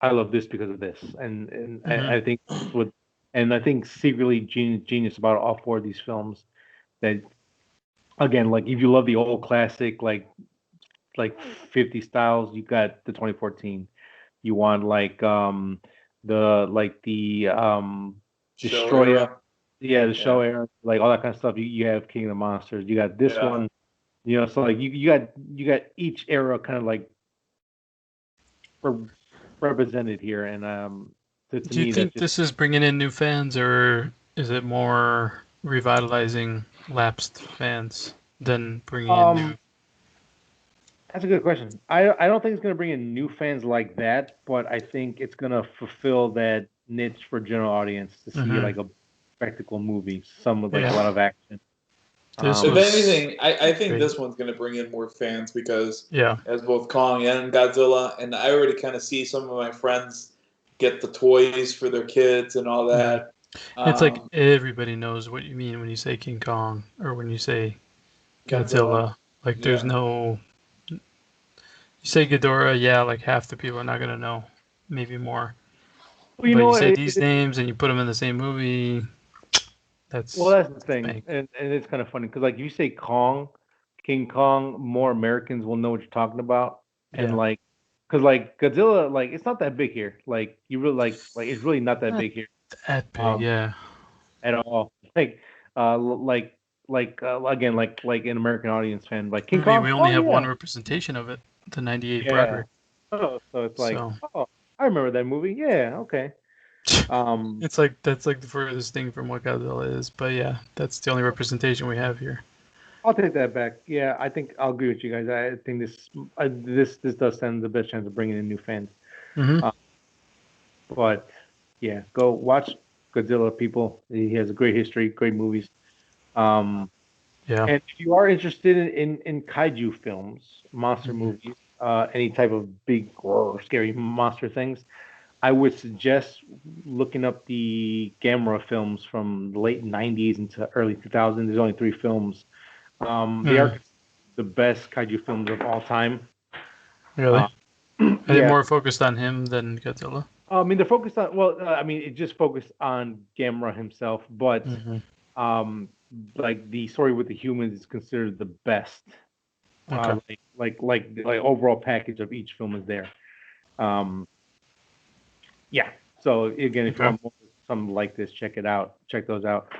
I love this because of this, and I think I think secretly genius about all four of these films that again, like if you love the old classic like 50 styles, you got the 2014. You want like the Destroyer, the show era, like all that kind of stuff. You have King of the Monsters. You got this one, so like you got each era kind of like represented here, and do you think this is bringing in new fans, or is it more revitalizing lapsed fans than bringing in new? That's a good question. I don't think it's going to bring in new fans like that, but I think it's going to fulfill that niche for general audience to see like a spectacle movie, some with like a lot of action. If anything, I think this one's going to bring in more fans because as both Kong and Godzilla, and I already kind of see some of my friends get the toys for their kids and all that. It's like everybody knows what you mean when you say King Kong or when you say Godzilla. Like there's no... You say Ghidorah, like half the people are not going to know, maybe more. Well, you say these names and you put them in the same movie, that's the thing. And it's kind of funny because like if you say King Kong, more Americans will know what you're talking about. And like, because like Godzilla, like it's not that big here. Like you really like it's really not that big here. That big, at all. Like again, like an American audience fan, like King Kong. We only have one representation of it. The 98 Broderick. Oh, so it's like, I remember that movie. Yeah, okay. It's like that's like the furthest thing from what Godzilla is, but that's the only representation we have here. I'll take that back. Yeah, I think I'll agree with you guys. I think this does stand the best chance of bringing in new fans. But go watch Godzilla, people. He has a great history, great movies. And if you are interested in kaiju films, monster movies, any type of big or scary monster things, I would suggest looking up the Gamera films from the late 90s into early 2000s. There's only 3 films. They are the best kaiju films of all time. Really? Are they more focused on him than Godzilla? I mean, they're focused on. Well, I mean, it just focused on Gamera himself, but Mm-hmm. um, like the story with the humans is considered the best. Okay. Like overall package of each film is there. Um, yeah. So again, if you Okay. want more, something like this, check it out. Check those out.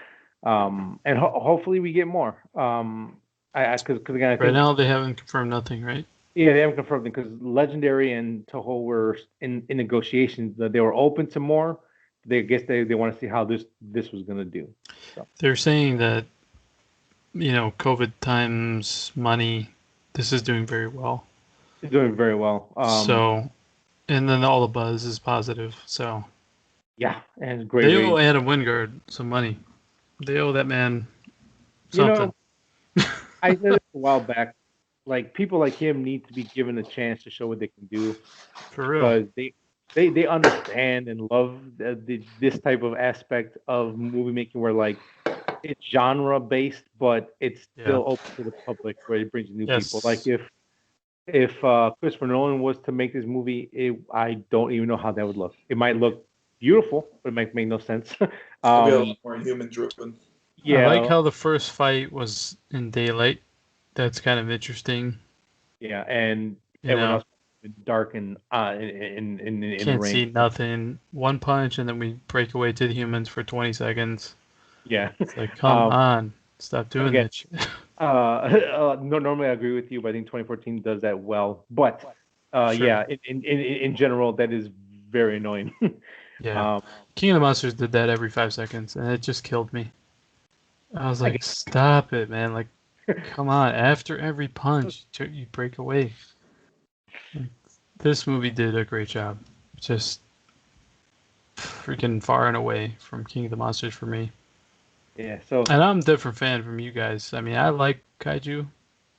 And hopefully we get more. Because again, I Right think now they haven't confirmed nothing, right? yeah, they haven't confirmed it because Legendary and Toho were in negotiations that they were open to more. They guess they want to see how this was gonna do. So They're saying that, COVID times, money, this is doing very well. it's doing very well. So, and then all the buzz is positive. So Yeah, and great they owe rate. Adam Wingard some money. They owe that man You something. know, I said it a while back. Like people like him need to be given a chance to show what they can do For real. because they understand and love this type of aspect of movie making where like it's genre based, but it's Yeah. still open to the public where it brings new people. Like Yes. if Christopher Nolan was to make this movie, I don't even know how that would look. It might look beautiful, but it might make no sense. It'll be a lot more human driven. I like Yeah, how the first fight was in daylight. That's kind of interesting. yeah, and You everyone know, else is dark and in the can't see rain. nothing. One punch, and then we break away to the humans for 20 seconds. Yeah. It's like, come on, stop doing Again, that shit. no, normally I agree with you, but I think 2014 does that well. But Sure. yeah, in general, that is very annoying. Yeah. um, King of the Monsters did that every 5 seconds, and it just killed me. I was I like, stop it, man. Like, come on. After every punch, you break away. Like, this movie did a great job. Just freaking far and away from King of the Monsters for me. yeah, so And I'm a different fan from you guys. I mean, I like kaiju,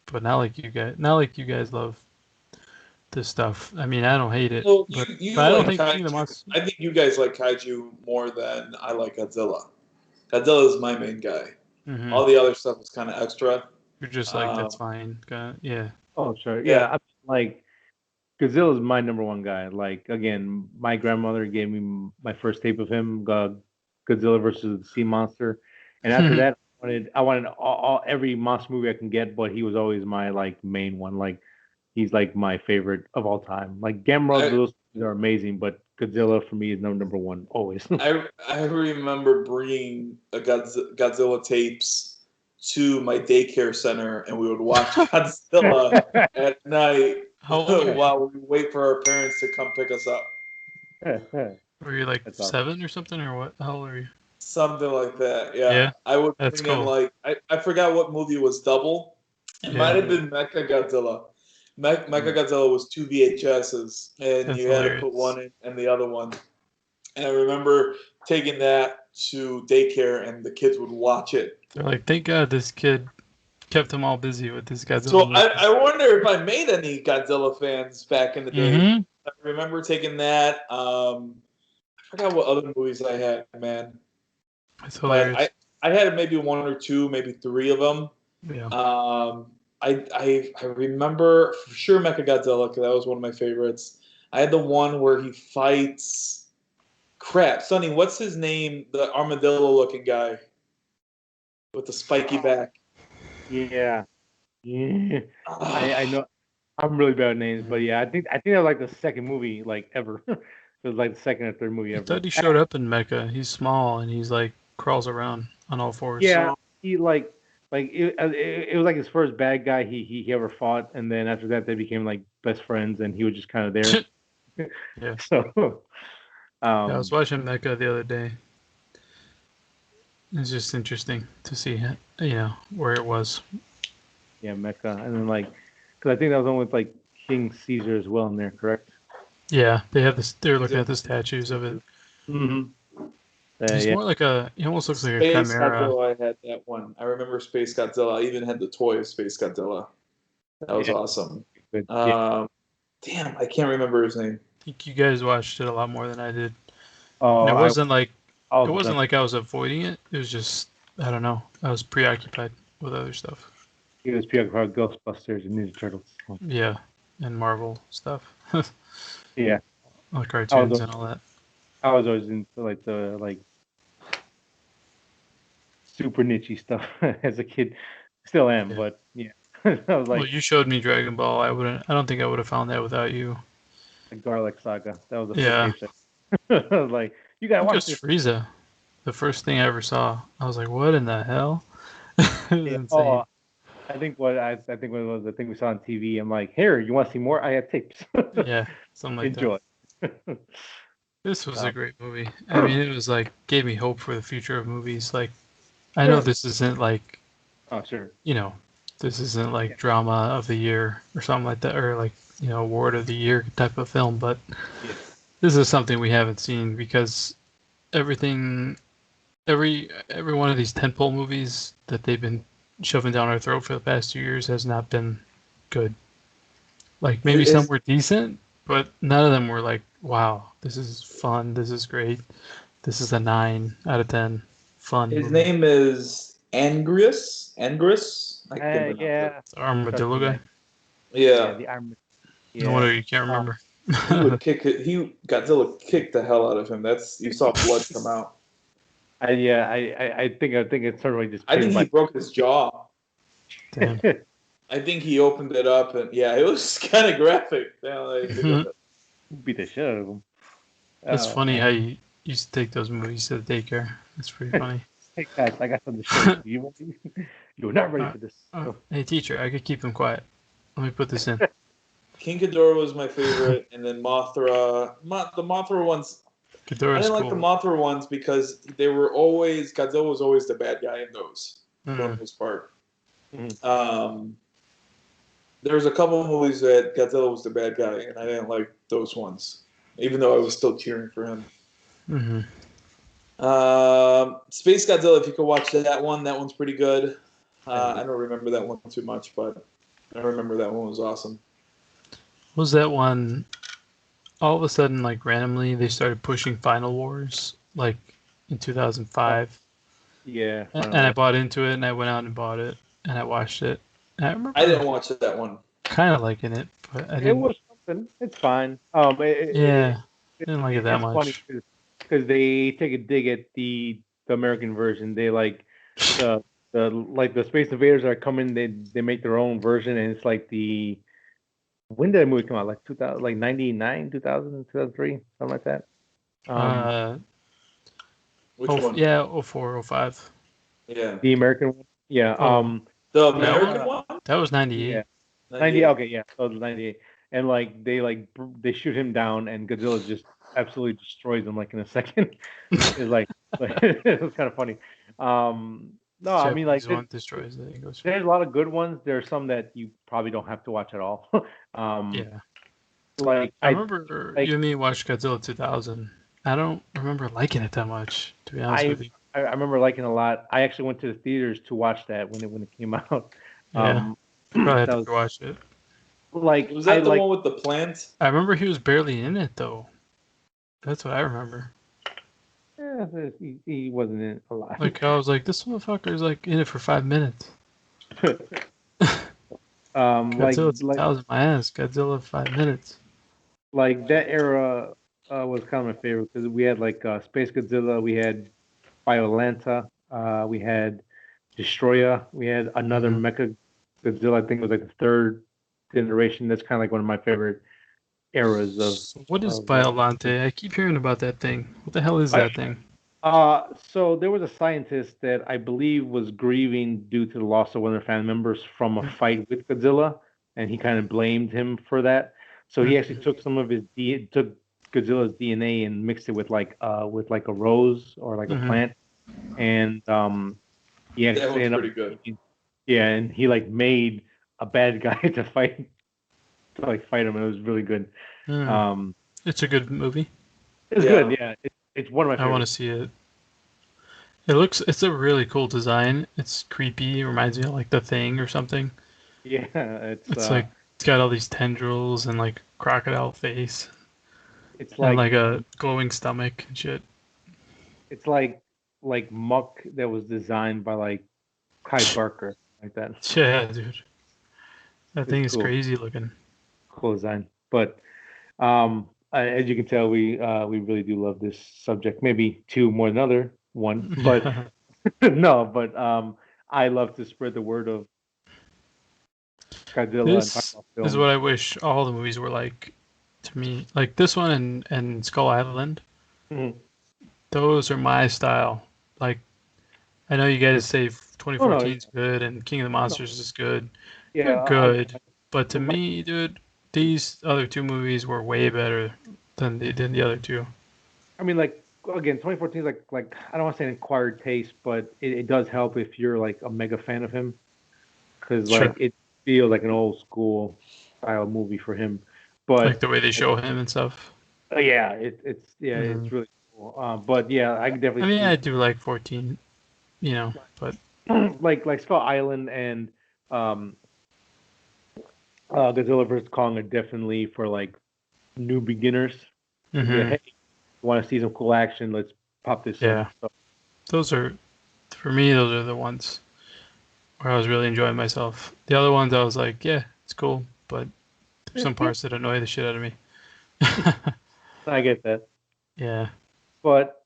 but not like you guys. Not like you guys love this stuff. I mean, I don't hate it, Well, but you I don't like think King of the kaiju. Monsters. I think you guys like kaiju more than I like Godzilla. Godzilla is my main guy. Mm-hmm. All the other stuff is kind of extra. You're just like, that's fine. Yeah. oh sure, Yeah. yeah, I mean, like Godzilla is my number one guy. Like again, my grandmother gave me my first tape of him, Godzilla versus the Sea Monster, and after that, I wanted every monster movie I can get, but he was always my like main one. Like he's like my favorite of all time. Like Gamera, I, those are amazing, but Godzilla for me is number one always. I remember bringing a Godzilla tapes to my daycare center, and we would watch Godzilla at night How old are you? while we wait for our parents to come pick us up. Were you like That's awesome. 7 or something, or what? How old are you? Something like that. Yeah. Yeah, I would that's bring in cool. like I forgot what movie was double. It might have been Mecha Godzilla. Mecha Godzilla was 2 VHSs, and That's you had to put hilarious. one in and the other one. And I remember taking that to daycare, and the kids would watch it. They're like, thank God this kid kept them all busy with this Godzilla So movie. I wonder if I made any Godzilla fans back in the day. Mm-hmm. I remember taking that. I forgot what other movies I had, man. It's But hilarious. I had maybe 1 or 2, maybe 3 of them. Yeah. I remember for sure Mechagodzilla because that was one of my favorites. I had the one where he fights. Crap, Sonny, what's his name? The armadillo-looking guy with the spiky back. Yeah, yeah. I know. I'm really bad at names, but yeah, I think that was like the second movie like ever. It was like the second or third movie I ever. thought he showed up in Mecha. He's small and he's like crawls around on all fours. Yeah, he like it was like his first bad guy he ever fought, and then after that they became like best friends, and he was just kind of there. Yeah. So, Yeah, I was watching Mecha the other day. It's just interesting to see, where it was. yeah, Mecha, and then like, because I think that was the one with like King Caesar as well in there, correct? Yeah, they have this. They're looking at the statues of it. Mm-hmm. He's Yeah. more like he almost looks like a Space chimera. Godzilla, I had that one. I remember Space Godzilla. I even had the toy of Space Godzilla. That was awesome. Good. Yeah. Damn, I can't remember his name. I think you guys watched it a lot more than I did. Oh, And it wasn't like I it wasn't like I was avoiding it. It was just I don't know. I was preoccupied with other stuff. He was preoccupied with Ghostbusters and Ninja Turtles. Yeah, and Marvel stuff. Yeah. All the cartoons and all that. I was always into like the super niche stuff as a kid. Still am, Yeah. but yeah. I was Well, like you showed me Dragon Ball. I don't think I would have found that without you. the Garlic Saga. That was the first Yeah. game set. I was like, you I gotta think it watch was this. Frieza. The first thing I ever saw. I was like, what in the hell? It was Yeah. insane. Oh, I think what it was the thing we saw on TV. I'm like, here, you want to see more? I have tapes. Yeah, something like that. Enjoy. This was a Um, great movie. I mean, it was like gave me hope for the future of movies. Like, I know this isn't like, oh, sure. you know, this isn't Yeah. like drama of the year or something like that, or like, award of the year type of film, but Yeah. this is something we haven't seen because everything, every one of these tentpole movies that they've been shoving down our throat for the past 2 years has not been good. Like maybe His, some his were decent, but none of them were like, wow, this is fun, this is great, this is a 9 out of 10 fun his movie. name is Angrius. Angrius. I can't pronounce it. Yeah. The armadillo Trust me, guy. man. Yeah, Yeah, the armor. No Yeah. wonder you can't remember. he would kick it. Godzilla kicked the hell out of him. You saw blood come out. I think it's sort of like just. I think he broke his jaw. Damn. I think he opened it up, and yeah, it was kind of graphic. Yeah, like, beat the shit out of him. That's Oh, funny man. how you used to take those movies to the daycare. That's pretty funny. Hey guys, I got something to show you. You're not ready for this. Hey teacher, I could keep him quiet. Let me put this in. King Ghidorah was my favorite, and then Mothra. The Mothra ones. I Ghidorah's didn't like the cool. Mothra ones because they were always Godzilla was always the bad guy in those for the Mhm. most part. Mhm. There was a couple of movies that Godzilla was the bad guy, and I didn't like those ones, even though I was still cheering for him. Mhm. Space Godzilla, if you could watch that one's pretty good. I don't remember that one too much, but I remember that one was awesome. What was that one? All of a sudden, like randomly, they started pushing Final Wars, like in 2005. Yeah. And I bought into it, and I went out and bought it, and I watched it. And I I remember didn't watch that one. kind of liking it, but I It didn't. was something. It's fine. Yeah, didn't like it that It's funny much. because they take a dig at the American version. They like the the Space Invaders are coming. They make their own version, and it's like the when did that movie come out? Like 2000, like 99, 2000, 2003, something like that. Uh, Which one? yeah, 04, 05. Yeah. The American one. Yeah. Oh, The that American one? one? That was 98. Yeah. 90. 98. Okay. Yeah. So it's 98. And like they shoot him down, and Godzilla just absolutely destroys him like in a second. It's like it was kind of funny. No, I mean like Japanese one destroys the English. there's a lot of good ones. There's some that you probably don't have to watch at all. Yeah. Like I remember like you and me watched Godzilla 2000. I don't remember liking it that much, to be honest with you. I remember liking it a lot. I actually went to the theaters to watch that when it came out. Yeah. I probably had That to was watch it. like Was that I the like one with the plant? I remember he was barely in it, though. That's what I remember. he wasn't in it a lot. Like, I was like, this motherfucker's like in it for 5 minutes. Godzilla 2000, my ass. Godzilla 5 minutes. like that era was kind of my favorite because we had like Space Godzilla, we had Violenta, we had Destroyer, we had another Mhm. Mecha Godzilla. I think it was like the third generation. That's kind of like one of my favorite eras of. So what is of Biolante? I keep hearing about that thing. What the hell is that thing? so there was a scientist that I believe was grieving due to the loss of one of their family members from a fight with Godzilla, and he kind of blamed him for that. So he actually took some of his took Godzilla's DNA and mixed it with like a rose or like a Mhm. plant, and he That actually one's ended pretty good. yeah, and he like made a bad guy to fight him, and it was really good. Hmm. It's a good movie. It's Yeah. good, yeah. It's one of my I want to favorites. see it. It's a really cool design. It's creepy. It reminds me of like The Thing or something. Yeah, It's like it's got all these tendrils and like crocodile face it's and like like a glowing stomach and shit. it's like muck that was designed by like Kai Barker, like that. Yeah, dude. That It's thing is cool, crazy looking. cool design. But um, as you can tell, we really do love this subject. Maybe two more than other one, but no. But I love to spread the word of Godzilla and talk This about is films. what I wish all the movies were like to me. Like this one and Skull Island. Mhm. Those are my style. Like I know you guys say Oh no, 2014 is good and King of the no, Monsters is good. yeah. They're good, but to My, me, dude, these other two movies were way better than the other two. I mean, like again, 2014 is like I don't want to say an acquired taste, but it does help if you're like a mega fan of him because like Sure. it feels like an old school style movie for him. Like But the way they show him and stuff. yeah, Hmm. it's really cool. But yeah, I can I definitely mean, I see do like 14, but like Skull Island and um Godzilla vs Kong are definitely for like new beginners to be like, hmm hey, you want to see some cool action? Let's pop this in. yeah, So those are for me. Those are the ones where I was really enjoying myself. The other ones, I was like, yeah, it's cool, but there's some yeah, parts that annoy the shit out of me. I get that. Yeah. But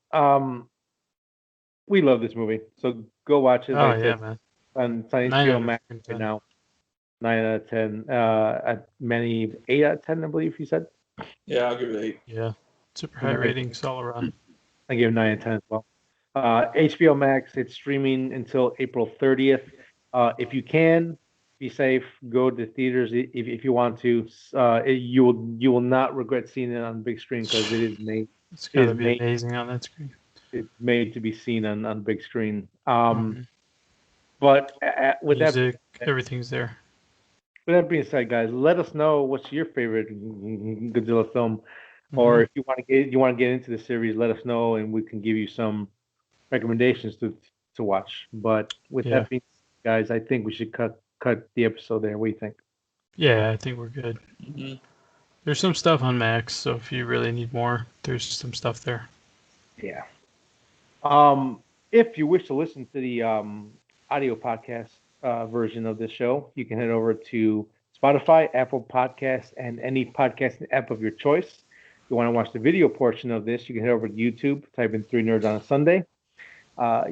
we love this movie. So go watch it. Oh Like I yeah, said, man. on Nine HBO out of Max freaking right 10. now. 9 out of 10. At many 8 out of 10, I believe you said. Yeah, I'll give it 8. Yeah. Super high Nice. ratings all around. I give 9 and 10 as well. HBO Max, it's streaming until April 30th. If you can, be safe. Go to theaters if you want to. You will not regret seeing it on the big screen because It's it got is to be made amazing on that screen. it's made to be seen on big screen. Hmm. But Music, everything's there. with that being said, guys, let us know what's your favorite Godzilla film, Hmm. or if you want to get into the series, let us know and we can give you some recommendations to watch. But with Yeah. that being said, guys, I think we should cut the episode there. What do you think? Yeah, I think we're good. Mm-hmm. There's some stuff on Max, so if you really need more, there's some stuff there. Yeah. Um, if you wish to listen to the audio podcast version of this show, you can head over to Spotify, Apple Podcasts, and any podcasting app of your choice. If you want to watch the video portion of this, you can head over to YouTube, type in Three Nerds on a Sunday.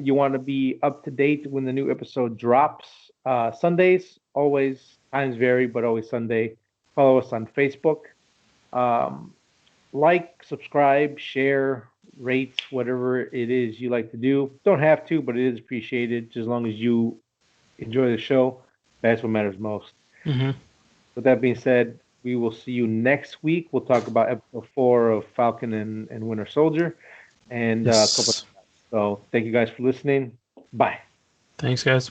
You want to be up to date when the new episode drops. Sundays, always, times vary, but always Sunday. Follow us on Facebook. Um, like, subscribe, share, rate, whatever it is you like to do. Don't have to, but it is appreciated. Just as long as you enjoy the show, that's what matters most. Hmm. With that being said, we will see you next week. We'll talk about episode 4 of Falcon and Winter Soldier and a couple. Yes. So thank you guys for listening. Bye. Thanks, guys.